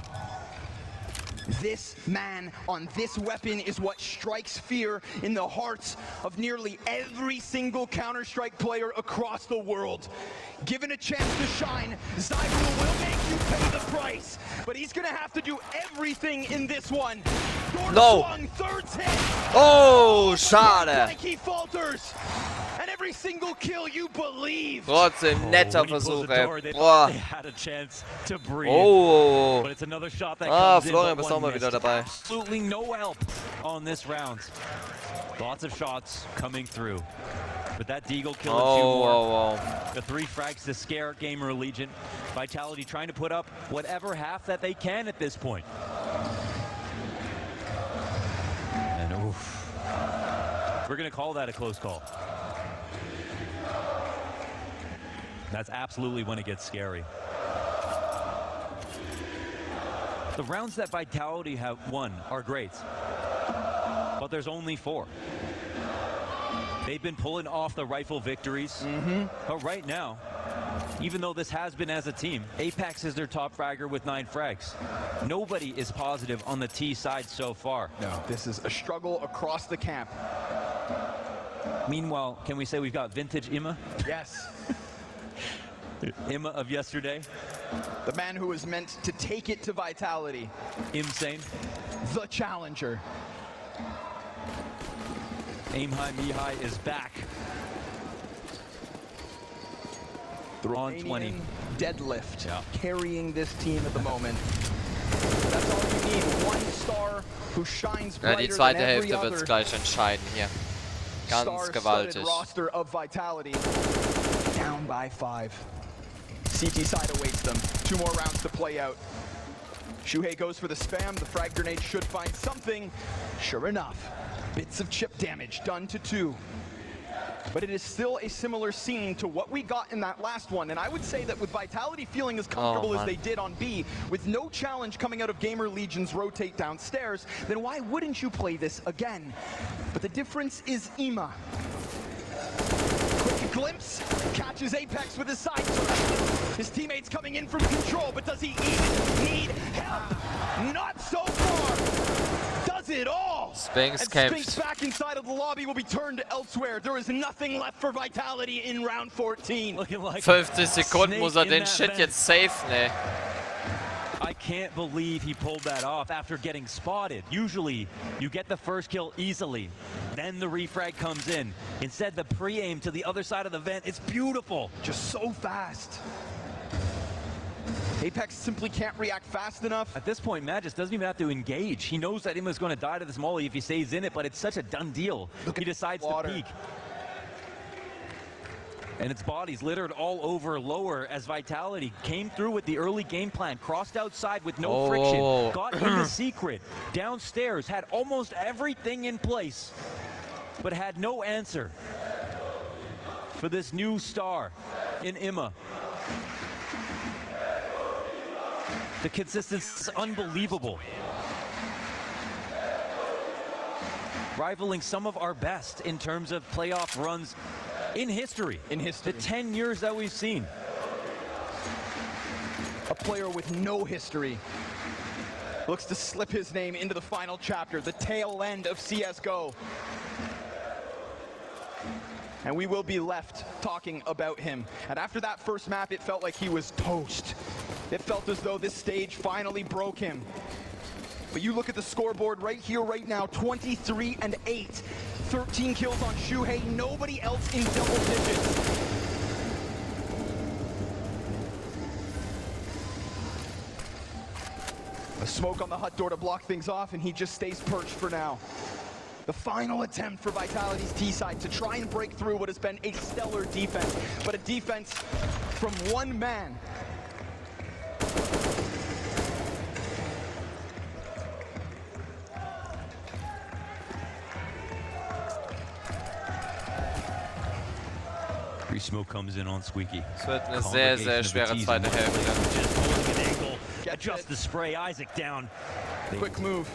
This man on this weapon is what strikes fear in the hearts of nearly every single Counter-Strike player across the world. Given a chance to shine, Zaiwu will make you pay the price, but he's gonna have to do everything in this one. No. Swung, third hit. Oh, schade. Like he falters. And every single kill you believe. Trotzdem, netter Versuch, ey. They Boah. had a chance to breathe. Oh. But it's another shot that Ah, comes in, Florian, but bist auch one mal wieder missed. dabei. Absolutely no help on this round. Lots of shots coming through. But that Deagle kill and two more. Oh. The 3 frags to scare GamerLegion. Vitality trying to put up whatever half that they can at this point. And oof. We're going to call that a close call. That's absolutely when it gets scary. The rounds that Vitality have won are great, but there's only 4. They've been pulling off the rifle victories, but right now, even though this has been as a team, Apex is their top fragger with 9 frags. Nobody is positive on the T side so far. No, this is a struggle across the camp. Meanwhile, can we say we've got vintage Ima? Yes. Ima of yesterday. The man who was meant to take it to Vitality. Insane. The challenger. Aim high, me high is back. The on 20. Romanian deadlift, Yeah. carrying this team at the moment. That's all you need. One star who shines Ja, brighter die zweite than every Hälfte wird es other. gleich entscheiden hier. Ganz Star-studded gewaltig. roster of Vitality. Down by 5. CT side awaits them. 2 more rounds to play out. Shuhei goes for the spam. The frag grenade should find something. Sure enough, bits of chip damage done to 2. But it is still a similar scene to what we got in that last one. And I would say that with Vitality feeling as comfortable as they did on B, with no challenge coming out of GamerLegion's rotate downstairs, then why wouldn't you play this again? But the difference is Ima. Quick glimpse, catches Apex with his side turret. His teammates coming in from control, but does he even need help? Not so far. Does it all. Spinks And kämpft. Spinks back inside of the lobby will be turned elsewhere. There is nothing left for Vitality in round 14. Looking like 50 Sekunden muss er snake in den that Shit vent. jetzt safen, ey. I can't believe he pulled that off after getting spotted. Usually, you get the first kill easily, then the refrag comes in. Instead, the pre-aim to the other side of the vent, it's beautiful. Just so fast. Apex simply can't react fast enough. At this point, Matt just doesn't even have to engage. He knows that Ima's going to die to this molly if he stays in it, but it's such a done deal. He decides to peek. And its bodies littered all over lower as Vitality came through with the early game plan, crossed outside with no friction, got into secret, downstairs, had almost everything in place, but had no answer for this new star in Ima. The consistency is unbelievable. Rivaling some of our best in terms of playoff runs in history. The 10 years that we've seen. A player with no history looks to slip his name into the final chapter, the tail end of CSGO. And we will be left talking about him. And after that first map, it felt like he was toast. It felt as though this stage finally broke him. But you look at the scoreboard right here, right now, 23 and 8. 13 kills on Shuhei, nobody else in double digits. A smoke on the hut door to block things off, and he just stays perched for now. The final attempt for Vitality's T-side to try and break through what has been a stellar defense, but a defense from one man. Free smoke comes in on Squeaky. Es wird eine sehr, sehr schwere zweite Hälfte. Adjust the spray, Isaac down. Quick move.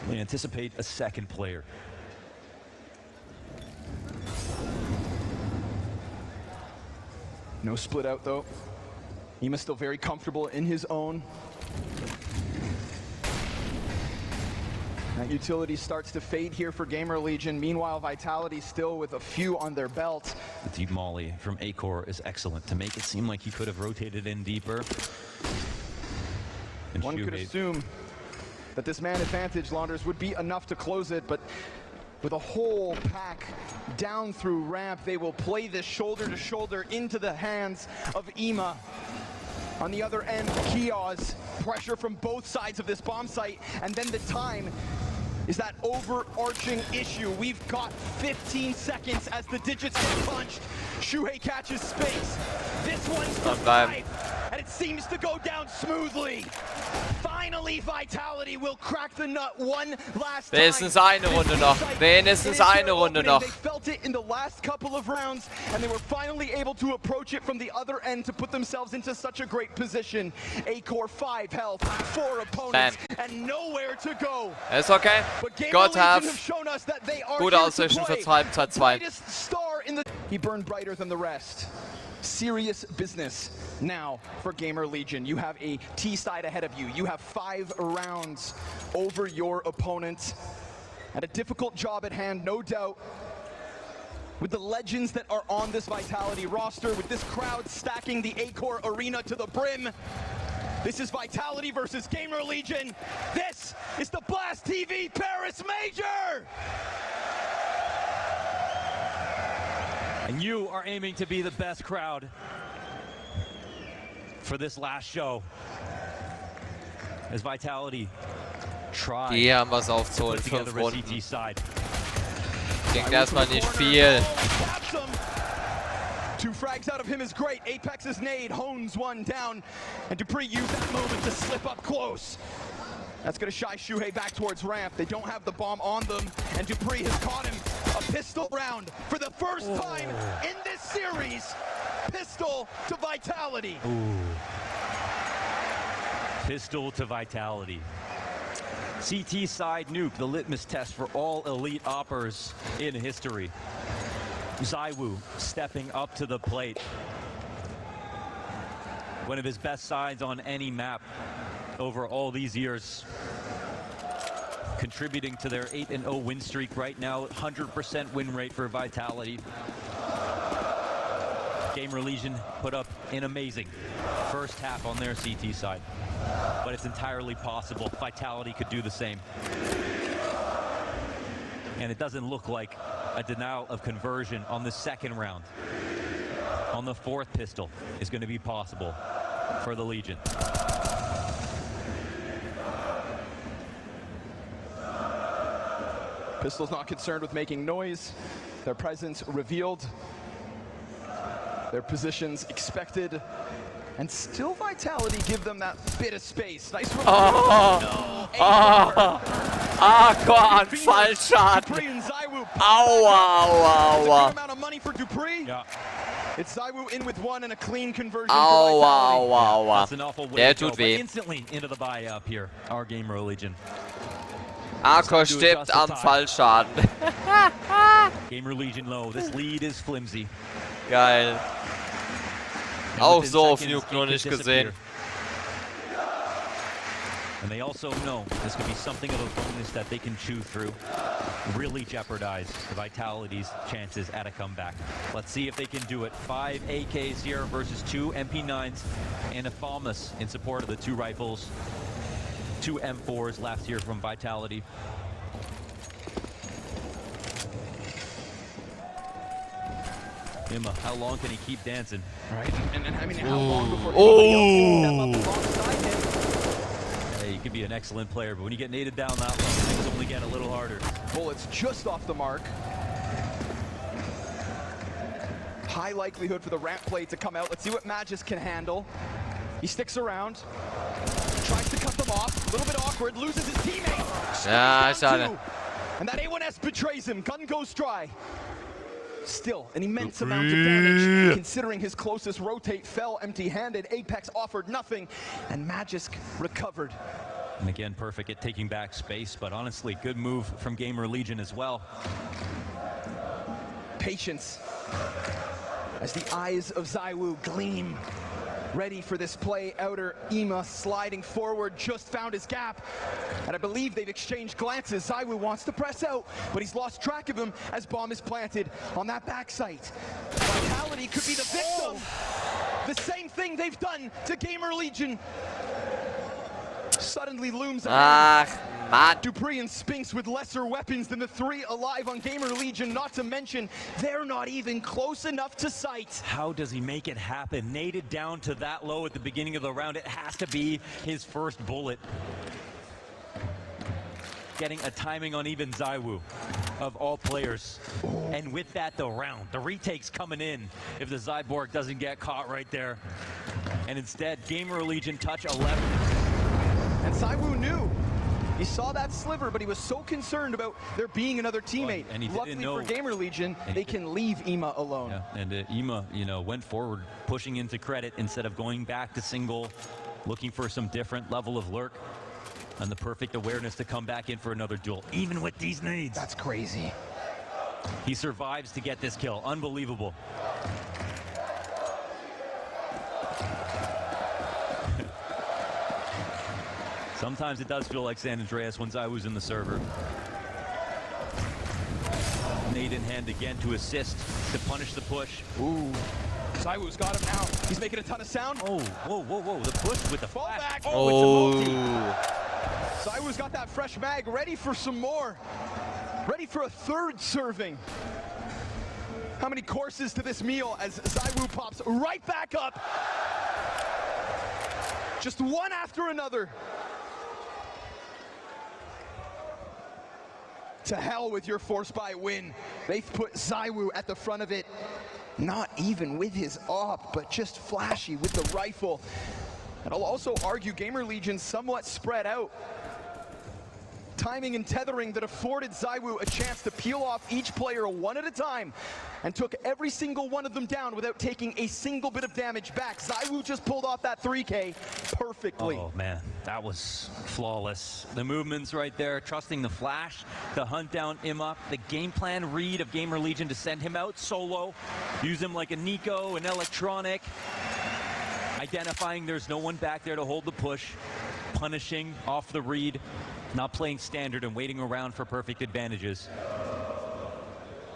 We anticipate a second player. No split out though. Ima's still very comfortable in his own. That utility starts to fade here for GamerLegion. Meanwhile, Vitality still with a few on their belt. The deep molly from A-Core is excellent to make it seem like he could have rotated in deeper. And one could assume that this man advantage, Launders, would be enough to close it, but with a whole pack down through ramp, they will play this shoulder to shoulder into the hands of Ima. On the other end, Kios, pressure from both sides of this bomb site, and then the time is that overarching issue. We've got 15 seconds as the digits get punched. Shuhei catches space. This one's for 5, and it seems to go down smoothly. Finally, Vitality will crack the nut one last time. Wenigstens eine Runde noch. Wenigstens eine Runde noch. They felt it in the last couple of rounds, and they were finally able to approach it from the other end to put themselves into such a great position. A-Core 5 health, 4 opponents, and nowhere to go. Ist okay. Gott have gute Ausrichtung für Halbzeit 2. He burned brighter than the rest. Serious business now for GamerLegion. You have a T side ahead of you. You have 5 rounds over your opponent. And a difficult job at hand, no doubt. With the legends that are on this Vitality roster, with this crowd stacking the A-Core arena to the brim. This is Vitality versus GamerLegion. This is the Blast TV Paris Major! And you are aiming to be the best crowd for this last show. As Vitality tries Hier haben wir es aufzuholen. to put 5 together a Runden. CT side. Klingt erstmal nicht viel. 2 frags out of him is great. Apex's nade hones one down, and Dupree used that moment to slip up close. That's gonna shy Shuhei back towards ramp. They don't have the bomb on them, and Dupree has caught him. A pistol round for the first time in this series. Pistol to Vitality. Pistol to Vitality. CT side nuke, the litmus test for all elite oppers in history. Zaiwu stepping up to the plate. One of his best sides on any map over all these years. Contributing to their 8-0 win streak right now, 100% win rate for Vitality. GamerLegion put up an amazing first half on their CT side, but it's entirely possible Vitality could do the same. And it doesn't look like a denial of conversion on the second round. On the 4th pistol is going to be possible for the Legion. Pistol's not concerned with making noise. Their presence revealed. Their positions expected. And still Vitality give them that bit of space. Nice one. Gott, Fallschaden. Aua. Amount of money for Dupree. Yeah. It's Zaiwu in with 1 and a clean conversion. Aua. That's an awful way Der to go, tut but weh. instantly into the buy up here, our GamerLegion. A-Core stirbt am Fallschaden. GamerLegion low. This lead is flimsy. Geil. Auch so auf Nuke noch nicht gesehen. And they also know this could be something of a bonus that they can chew through. Really jeopardize the Vitality's chances at a comeback. Let's see if they can do it. 5 AKs here versus 2 MP9s and a FAMAS in support of the 2 rifles. 2 M4s left here from Vitality. Ima, how long can he keep dancing? Right, and I mean, how long before anybody else can step up alongside him? Hey, you could be an excellent player, but when you get naded down that low, things only get a little harder. Bullets just off the mark. High likelihood for the ramp play to come out. Let's see what Magis can handle. He sticks around, tries to cut them off. A little bit awkward, loses his teammate. Ja, schade. And that A1S betrays him. Gun goes dry. Still, an immense amount of damage, considering his closest rotate fell empty-handed. Apex offered nothing, and Magisk recovered And again, perfect at taking back space, but honestly, good move from GamerLegion as well. Patience as the eyes of ZywOo gleam. Ready for this play. Outer Ema sliding forward, just found his gap. And I believe they've exchanged glances. ZywOo wants to press out, but he's lost track of him as bomb is planted on that backside. Vitality could be the victim. The same thing they've done to GamerLegion suddenly looms ahead. Dupree and Spinks with lesser weapons than the three alive on GamerLegion, not to mention they're not even close enough to sight. How does he make it happen? Naded down to that low at the beginning of the round. It has to be his first bullet. Getting a timing on even ZywOo of all players. And with that, the retake's coming in if the Zyborg doesn't get caught right there. And instead, GamerLegion touch 11. And ZywOo knew. He saw that sliver, but he was so concerned about there being another teammate. And he luckily didn't know. For GamerLegion, they can leave Ema alone. Yeah, and Ema, went forward, pushing into credit instead of going back to single, looking for some different level of lurk, and the perfect awareness to come back in for another duel, even with these nades. That's crazy. He survives to get this kill. Unbelievable. Sometimes it does feel like San Andreas when ZywOo's in the server. Nade in hand again to assist, to punish the push. Ooh. ZywOo's got him now. He's making a ton of sound. Oh, whoa. The push with the fall flash. back. Oh. It's a multi. ZywOo's got that fresh mag, ready for some more. Ready for a third serving. How many courses to this meal as ZywOo pops right back up. Just one after another. To hell with your force buy win. They've put ZywOo at the front of it. Not even with his op, but just flashy with the rifle. And I'll also argue GamerLegion somewhat spread out. Timing and tethering that afforded ZywOo a chance to peel off each player one at a time and took every single one of them down without taking a single bit of damage back. ZywOo just pulled off that 3K perfectly. Oh man, that was flawless. The movements right there, trusting the flash to hunt down Ema. The game plan read of GamerLegion to send him out solo, use him like a Nico, an electronic, identifying there's no one back there to hold the push, punishing off the read, not playing standard and waiting around for perfect advantages.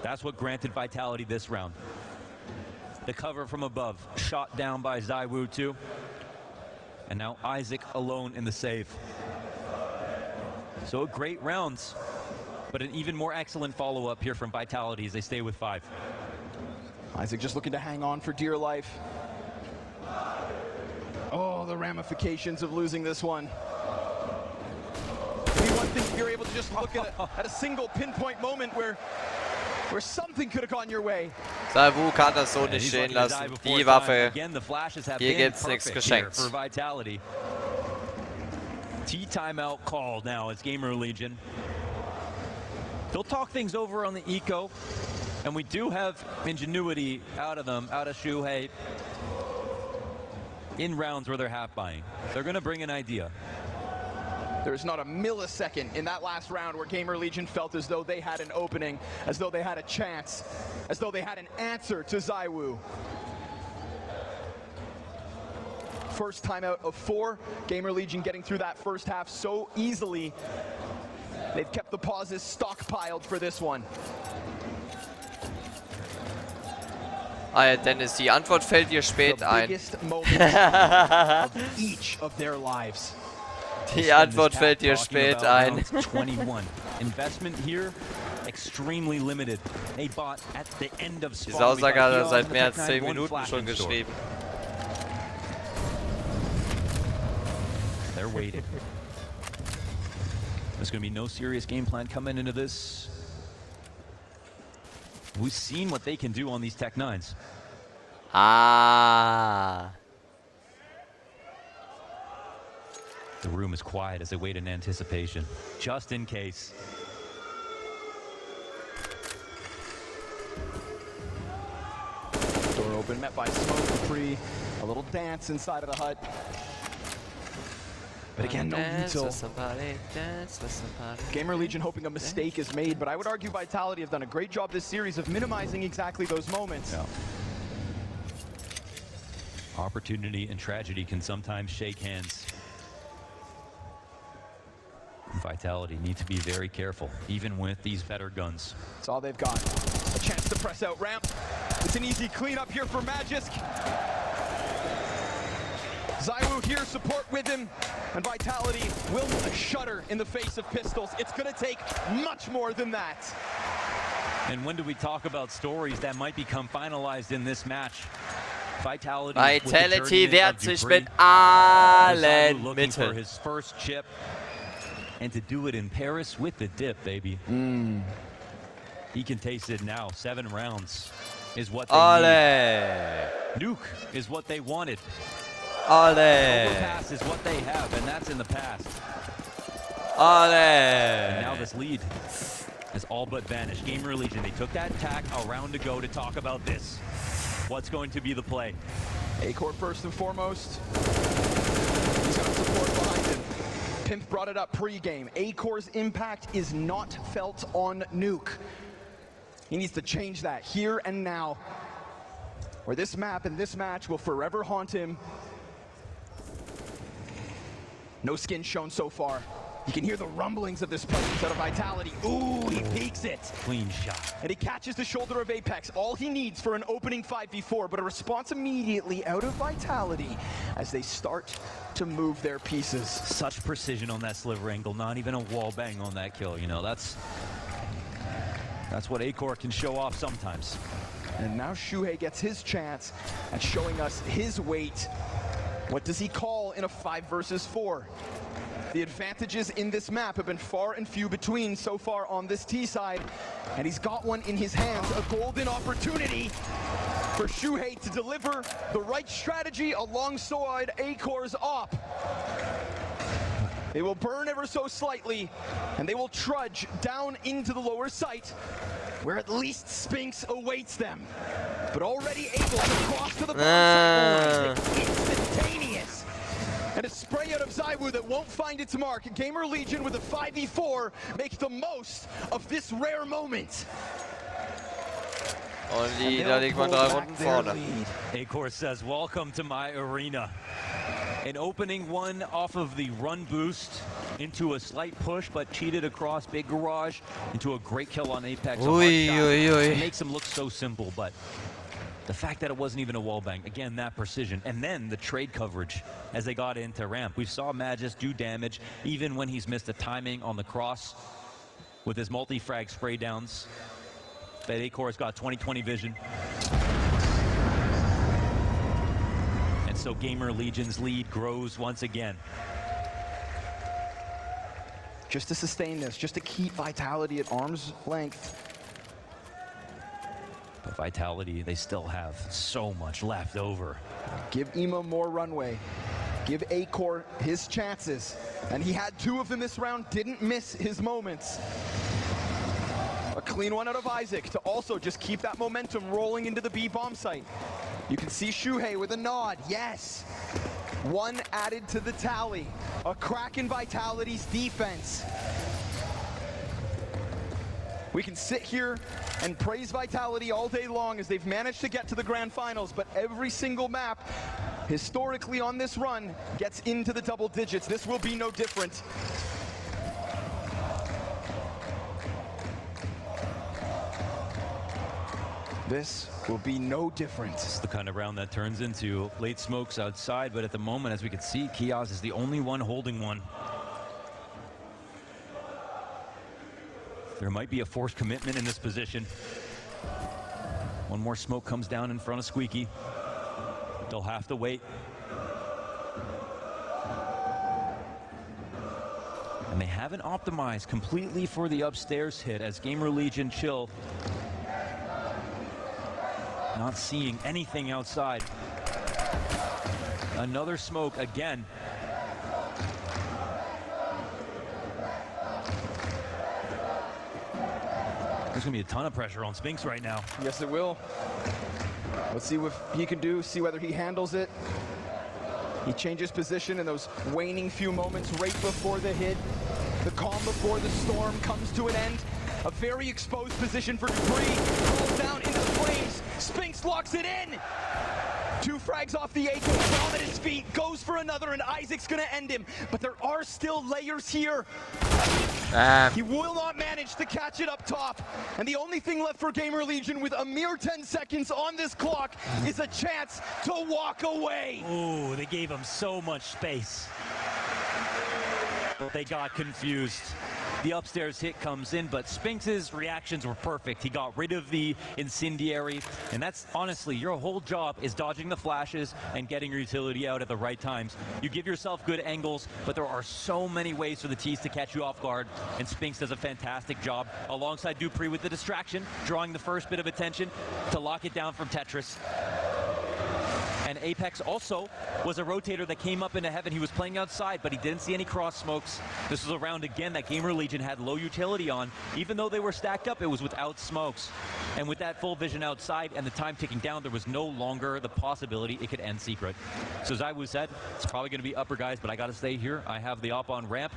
That's what granted Vitality this round. The cover from above, shot down by ZywOo too. And now Isaac alone in the save. So great rounds, but an even more excellent follow-up here from Vitality as they stay with 5. Isaac just looking to hang on for dear life. Oh, the ramifications of losing this one. One thing if you're able to just look at a single pinpoint moment where something could have gone your way. ZywOo kann das so nicht stehen lassen. Die Waffe. Hier gibt's nichts geschenkt. For Vitality. Timeout call now as GamerLegion. They'll talk things over on the eco, and we do have ingenuity out of them, out of Shuhei, in rounds where they're half buying. They're going to bring an idea. There's not a millisecond in that last round where GamerLegion felt as though they had an opening, as though they had a chance, as though they had an answer to ZywOo. First timeout of 4, GamerLegion getting through that first half so easily. They've kept the pauses stockpiled for this one. Dennis, die Antwort fällt dir spät ein. Each of their lives. Die Antwort fällt dir spät ein. 21. Investment here extremely limited. A bot at the end of Diese Aussage hat er seit mehr als 10 Minuten schon geschrieben. They're waiting. There's going to be no serious game plan coming into this. We've seen what they can do on these Tech 9s. Ah. The room is quiet as they wait in anticipation, just in case. Door open, met by smoke, Dupree. A little dance inside of the hut. But again, no util. GamerLegion hoping a mistake is made, but I would argue Vitality have done a great job this series of minimizing exactly those moments. Yeah. Opportunity and tragedy can sometimes shake hands. Vitality need to be very careful, even with these better guns. That's all they've got. A chance to press out ramp. It's an easy cleanup here for Magisk. ZywOo here, support with him, and Vitality will shudder in the face of pistols. It's going to take much more than that. And when do we talk about stories that might become finalized in this match? Vitality wehrt sich mit allen Mitteln. For his first chip, and to do it in Paris with the dip, baby. He can taste it now. 7 rounds is what they need. Nuke is what they wanted. Overpass is what they have, and that's in the past. And now this lead has all but vanished. GamerLegion, they took that tack a round to go to talk about this. What's going to be the play? Acor first and foremost. He's got support behind him. Pimp brought it up pre-game. Acor's impact is not felt on Nuke. He needs to change that here and now, or this map and this match will forever haunt him. No skin shown so far. You can hear the rumblings of this presence out of Vitality. Ooh, he peeks it. Clean shot. And he catches the shoulder of Apex. All he needs for an opening 5v4, but a response immediately out of Vitality as they start to move their pieces. Such precision on that sliver angle, not even a wall bang on that kill. You know, that's what Acor can show off sometimes. And now Shuhei gets his chance at showing us his weight. What does he call in a 5 versus 4? The advantages in this map have been far and few between so far on this T side, and he's got one in his hands, a golden opportunity for Shuhei to deliver the right strategy alongside Acor's op. They will burn ever so slightly, and they will trudge down into the lower site, where at least Spinks awaits them. But already able to cross to the bottom side, instantaneous. And a spray out of ZywOo that won't find its mark. GamerLegion with a 5v4 make the most of this rare moment. Und da liegt man 3 Runden vorne. Acor says, welcome to my arena. An opening one off of the run boost into a slight push, but cheated across Big Garage into a great kill on Apex. It makes him look so simple, but the fact that it wasn't even a wallbang, again, that precision. And then the trade coverage as they got into ramp. We saw Magisk do damage, even when he's missed the timing on the cross with his multi-frag spray downs. That Acor's got 20/20 vision. And so GamerLegion's lead grows once again. Just to sustain this, just to keep Vitality at arm's length. But Vitality, they still have so much left over. Give Ema more runway. Give Acor his chances. And he had 2 of them this round, didn't miss his moments. A clean one out of Isaac to also just keep that momentum rolling into the B bomb site. You can see Shuhei with a nod, yes. 1 added to the tally. A crack in Vitality's defense. We can sit here and praise Vitality all day long as they've managed to get to the grand finals, but every single map historically on this run gets into the double digits. This will be no different. This will be no different. It's the kind of round that turns into late smokes outside, but at the moment, as we can see, Kiaz is the only one holding one. There might be a forced commitment in this position. One more smoke comes down in front of Squeaky. They'll have to wait. And they haven't optimized completely for the upstairs hit as GamerLegion chill. Not seeing anything outside. Another smoke again. There's gonna be a ton of pressure on Spinks right now. Yes, it will. Let's see what he can do, see whether he handles it. He changes position in those waning few moments right before the hit. The calm before the storm comes to an end. A very exposed position for Dupree. Falls down into the flames. Spinks locks it in. 2 frags off the Aco, down at his feet, goes for another, and Isaac's gonna end him. But there are still layers here. He will not manage to catch it up top. And the only thing left for GamerLegion with a mere 10 seconds on this clock is a chance to walk away. Ooh, they gave him so much space. They got confused. The upstairs hit comes in, but Spinks' reactions were perfect. He got rid of the incendiary, and that's honestly, your whole job is dodging the flashes and getting your utility out at the right times. You give yourself good angles, but there are so many ways for the T's to catch you off guard, and Spinks does a fantastic job alongside Dupree with the distraction, drawing the first bit of attention to lock it down from Tetris. And Apex also was a rotator that came up into heaven. He was playing outside, but he didn't see any cross smokes. This was a round again that GamerLegion had low utility on. Even though they were stacked up, it was without smokes. And with that full vision outside and the time ticking down, there was no longer the possibility it could end secret. So as Zaiwu said, it's probably going to be upper guys, but I got to stay here. I have the op on ramp.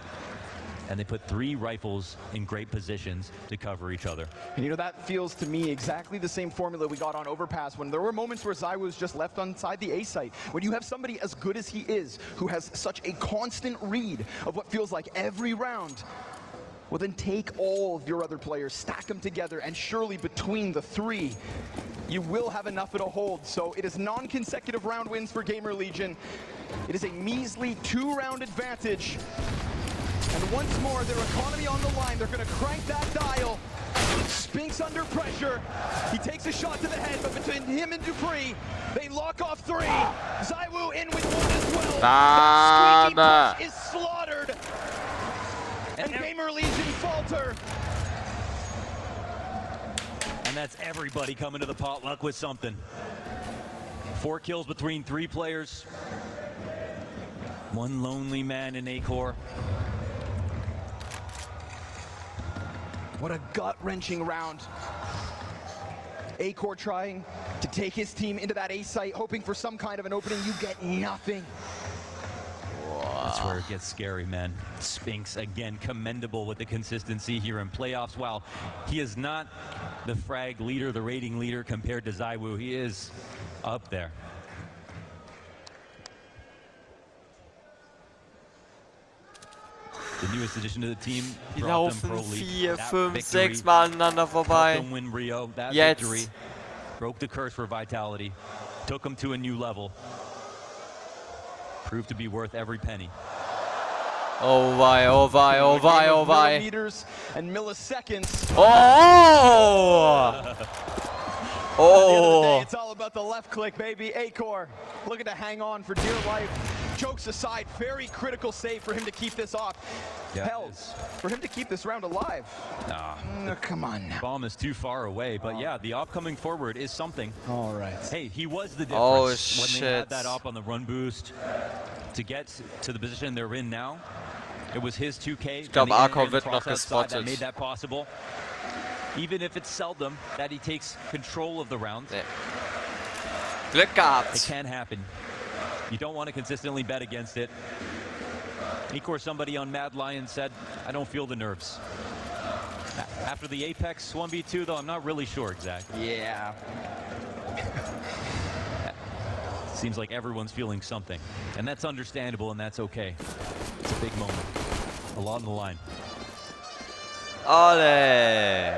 And they put 3 rifles in great positions to cover each other. And you know, that feels to me exactly the same formula we got on Overpass when there were moments where Zaiwu was just left inside the A site. When you have somebody as good as he is, who has such a constant read of what feels like every round, well then take all of your other players, stack them together, and surely between the 3, you will have enough to hold. So it is non-consecutive round wins for GamerLegion. It is a measly 2-round advantage. And once more, their economy on the line. They're going to crank that dial. Spinks under pressure. He takes a shot to the head, but between him and Dupree, they lock off 3. Zaiwu in with 1 as well. That squeaky push is slaughtered. And GamerLegion falter. And that's everybody coming to the potluck with something. 4 kills between 3 players. 1 lonely man in A-Core. What a gut-wrenching round. A-Core trying to take his team into that A site, hoping for some kind of an opening. You get nothing. That's where it gets scary, man. Spinks, again, commendable with the consistency here in playoffs. While he is not the frag leader, the rating leader compared to Zaiwu, he is up there. The newest addition to the team. Die laufen 4, 5, 6 Mal aneinander vorbei. Jetzt. Broke the curse for vitality. Took him to a new level. Proved to be worth every penny. Oh wei, oh wei, oh wei, oh wei. Millimeters and milliseconds. Oh! Oh! It's all about the left click, baby. A-Core looking to hang on for dear life. Jokes aside, very critical save for him to keep this off. Held for him to keep this round alive. Come on now. Bomb is too far away, but yeah, the op coming forward is something. All right. Hey, he was the Oh, difference when they had shit. that op on the run boost to get to the position they're in now. It was his 2K. Ich glaube, Arco wird noch that gespottet. made that possible. Even if it's seldom that he takes control of the round. Nee. Glück gehabt. It can happen. You don't want to consistently bet against it. A-Core, somebody on Mad Lion said, I don't feel the nerves. After the Apex 1v2, though, I'm not really sure exactly. Yeah. Seems like everyone's feeling something. And that's understandable, and that's okay. It's a big moment. A lot on the line. Alle!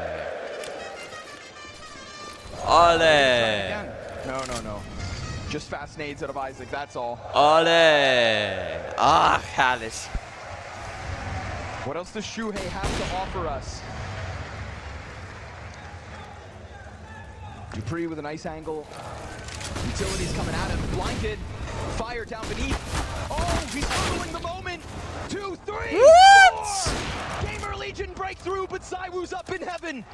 Alle! No, no, no. Just fast nades out of Isaac, that's all. Alle! Ah, herrlich. What else does Shuhei have to offer us? Dupree with a nice angle. Utilities coming at him. Blinded. Fire down beneath. Oh, he's following the moment. 2, 3, What? 4. GamerLegion breakthrough, but Zaiwu's up in heaven.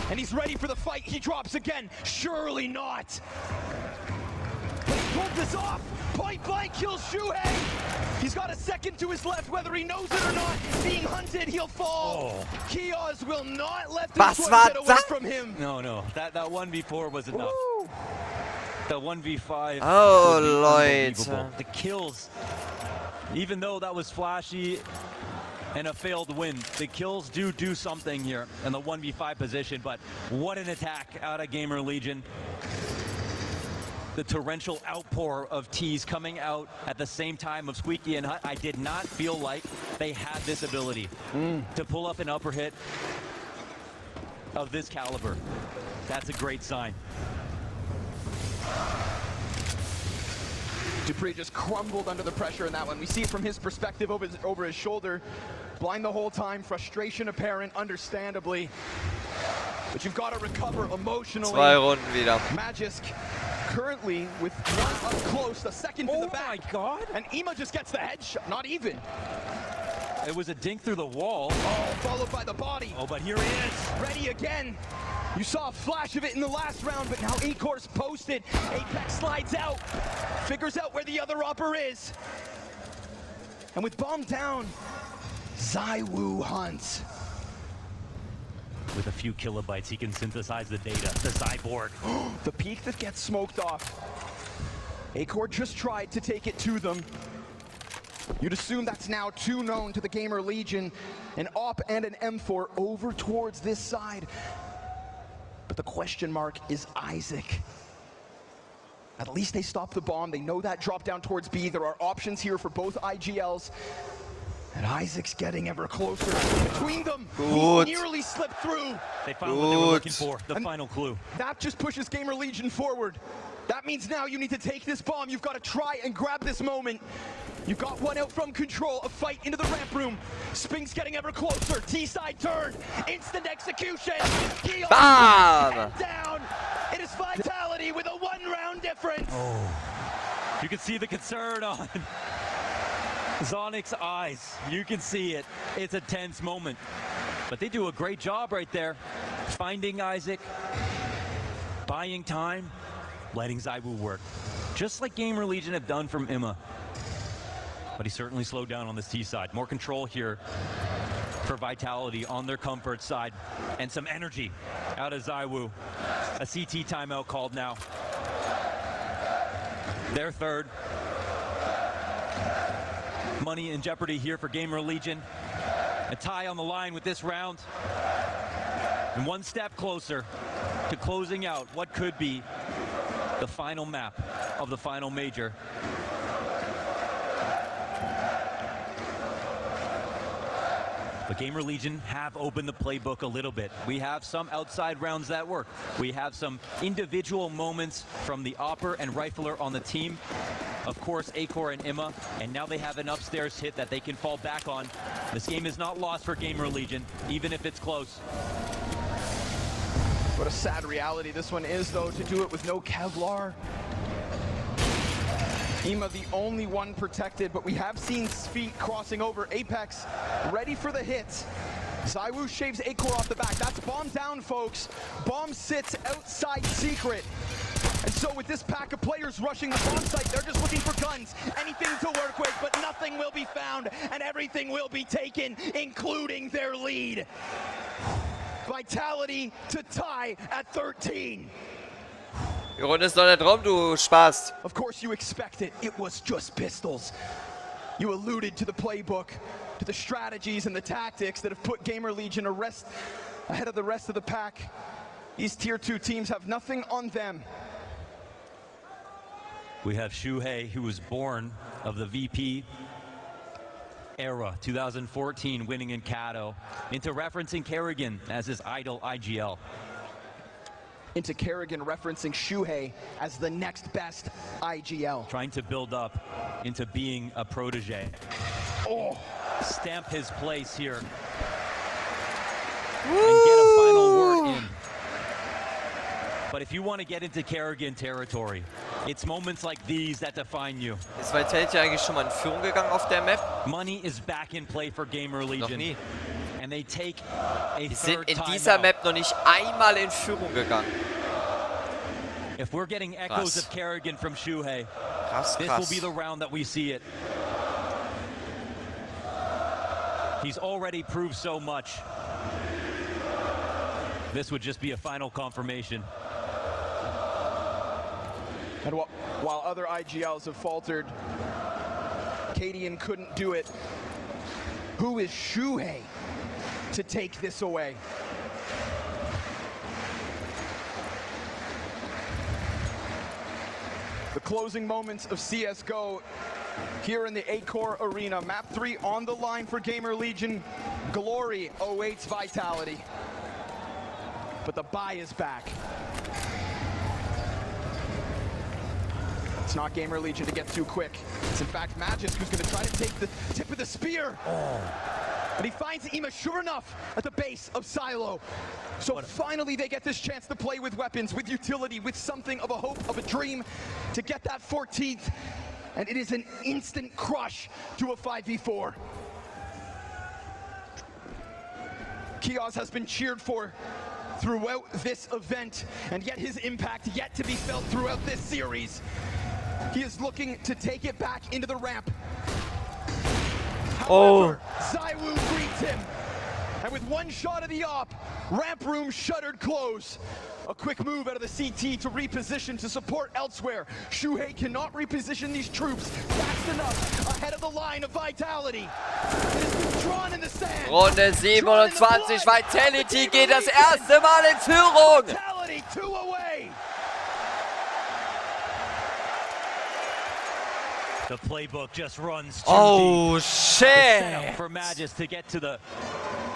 And he's ready for the fight. He drops again. Surely not. But he pulled this off. Point blank kills Shuhei. He's got a second to his left, whether he knows it or not. Being hunted, he'll fall. Kiosk will not let this one get away from him. No, no. That one before was enough. Ooh. The 1v5. Oh, Leute. The kills, even though that was flashy and a failed win, the kills do something here in the 1v5 position, but what an attack out of GamerLegion. The torrential outpour of T's coming out at the same time of Squeaky and Hut. I did not feel like they had this ability to pull up an upper hit of this caliber. That's a great sign. Dupree just crumbled under the pressure in that one. We see it from his perspective over his shoulder. Blind the whole time, frustration apparent, understandably. But you've got to recover emotionally. 2 Runden wieder. Magisk currently with one up close, the second to the back. Oh my God. And Ema just gets the headshot, not even. It was a dink through the wall. Oh, followed by the body. Oh, but here he is. Ready again. You saw a flash of it in the last round, but now Acor's posted. Apex slides out, figures out where the other upper is. And with bomb down, ZywOo hunts. With a few kilobytes, he can synthesize the data, the cyborg. The peak that gets smoked off. Acor just tried to take it to them. You'd assume that's now too known to the GamerLegion. An AWP and an M4 over towards this side. But the question mark is Isaac. At least they stopped the bomb. They know that drop down towards B. There are options here for both IGLs. And Isaac's getting ever closer. Between them, he nearly slipped through. They found what they were looking for, the final clue. That just pushes GamerLegion forward. That means now you need to take this bomb. You've got to try and grab this moment. You've got one out from control, a fight into the ramp room. Spink's getting ever closer. T-side turn, instant execution. Bam! Down. It is Vitality with a 1-round difference. Oh, you can see the concern on Zonic's eyes. You can see it. It's a tense moment. But they do a great job right there. Finding Isaac, buying time, letting ZywOo work. Just like GamerLegion have done from Emma. But he certainly slowed down on this T side. More control here for Vitality on their comfort side. And some energy out of ZywOo. A CT timeout called now. Their third. Money in jeopardy here for GamerLegion. A tie on the line with this round. And one step closer to closing out what could be the final map of the final major. But GamerLegion have opened the playbook a little bit. We have some outside rounds that work. We have some individual moments from the Opper and Rifler on the team. Of course, Acor and Emma, and now they have an upstairs hit that they can fall back on. This game is not lost for GamerLegion, even if it's close. What a sad reality this one is, though, to do it with no Kevlar. Ema the only one protected, but we have seen Feet crossing over. Apex ready for the hits. ZywOo shaves Acor off the back. That's bomb down, folks. Bomb sits outside secret. And so with this pack of players rushing the bomb site, they're just looking for guns, anything to work with, but nothing will be found, and everything will be taken, including their lead. Vitality to tie at 13. Die Runde ist noch nicht rum, du Spaß. Of course you expect it. It was just pistols. You alluded to the playbook, to the strategies and the tactics that have put GamerLegion ahead of the rest of the pack. These tier 2 teams have nothing on them. We have Shuhei, who was born of the VP era, 2014, winning in Kato, into referencing Kerrigan as his idol IGL. Into Kerrigan referencing Shuhei as the next best IGL. Trying to build up into being a protege. Oh. Stamp his place here. Woo! And get a final word in. But if you want to get into Kerrigan territory, it's moments like these that define you. Ist Vitality eigentlich schon mal in Führung gegangen auf der Map? Money is back in play for GamerLegion. Noch nie. And they take a Die sind third in time dieser out. Map noch nicht einmal in Führung gegangen. If we're getting echoes of Kerrigan from Shuhei, Krass, this will be the round that we see it. He's already proved so much. This would just be a final confirmation. And while other IGLs have faltered, Cadian couldn't do it. Who is Shuhei to take this away? The closing moments of CSGO here in the Acor Arena. Map 3 on the line for GamerLegion. Glory awaits Vitality. But the buy is back. It's not GamerLegion to get too quick. It's in fact Magisk who's going to try to take the tip of the spear. But he finds Ima sure enough at the base of Silo. So finally they get this chance to play with weapons, with utility, with something of a hope, of a dream to get that 14th. And it is an instant crush to a 5v4. Kiosk has been cheered for throughout this event, and yet his impact yet to be felt throughout this series. He is looking to take it back into the ramp. However, Zywoo greets him, and with one shot of the op, ramp room shuttered close. A quick move out of the CT to reposition to support elsewhere. Shuhei cannot reposition these troops fast enough ahead of the line of Vitality. It has been drawn in the sand. Runde 27, Vitality geht das erste Mal in Führung. Vitality 2 away. The playbook just runs too Oh, deep. shit. For Magisk to get to the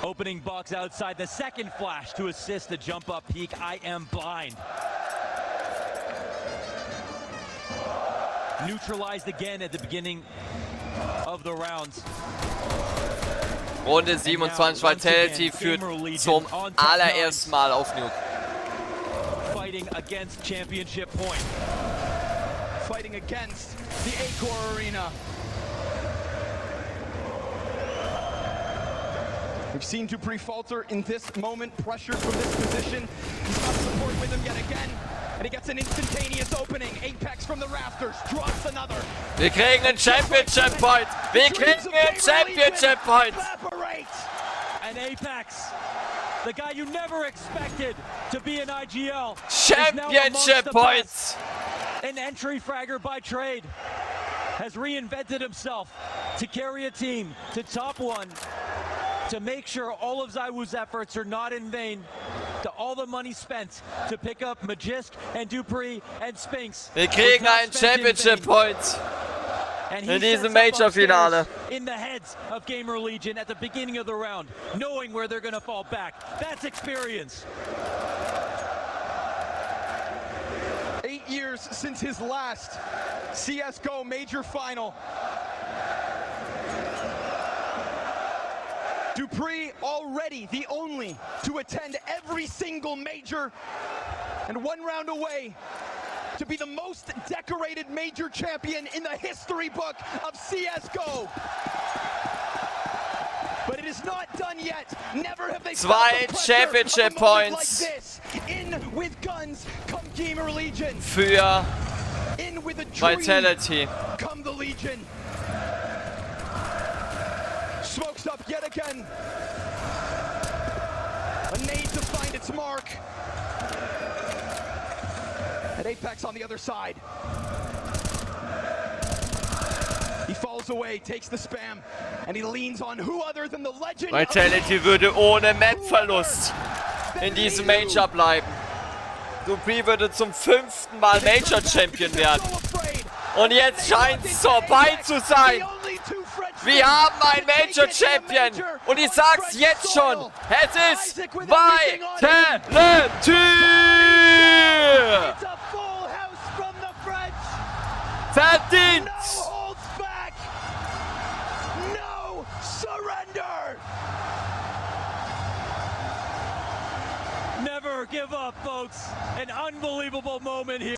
opening box outside. The second flash to assist the jump up peak. I am blind. Neutralized again at the beginning of the rounds. Runde 27, Vitality führt zum allerersten Mal auf Nuke. Fighting against championship point. Fighting against the Acor Arena. We've seen Dupree falter in this moment, pressured from this position. He's got support with him yet again, and he gets an instantaneous opening. Apex from the rafters, drops another. Wir kriegen einen Championship Point. Wir kriegen einen Championship Point. And Apex, the guy you never expected to be an IGL. Championship Points. An entry fragger by trade has reinvented himself to carry a team to top 1, to make sure all of Zywoo's efforts are not in vain, to all the money spent to pick up Magisk and Dupree and Spinks. Wir kriegen einen Championship Point in diesem Major-Finale. In the heads of GamerLegion at the beginning of the round, knowing where they're going to fall back. That's experience. 8 years since his last CSGO major final. Dupree already the only to attend every single major, and 1 round away to be the most decorated major champion in the history book of CSGO. But it is not done yet. Never have they Zwei Championship Points like this. In with guns, come GamerLegion. Für In with a dream, Vitality. come the Legion. Smokes up yet again. A nade to find its mark. And Apex on the other side. He falls away, takes the spam, and he leans on who other than the legend. Vitality würde ohne Map-Verlust in diesem Major bleiben. Dupree würde zum 5. Mal Major-Champion werden. Und jetzt scheint es vorbei zu sein. Wir haben einen Major-Champion. Und ich sag's jetzt schon. Es ist Vitality! Verdient! Never give up, folks. An unbelievable moment here.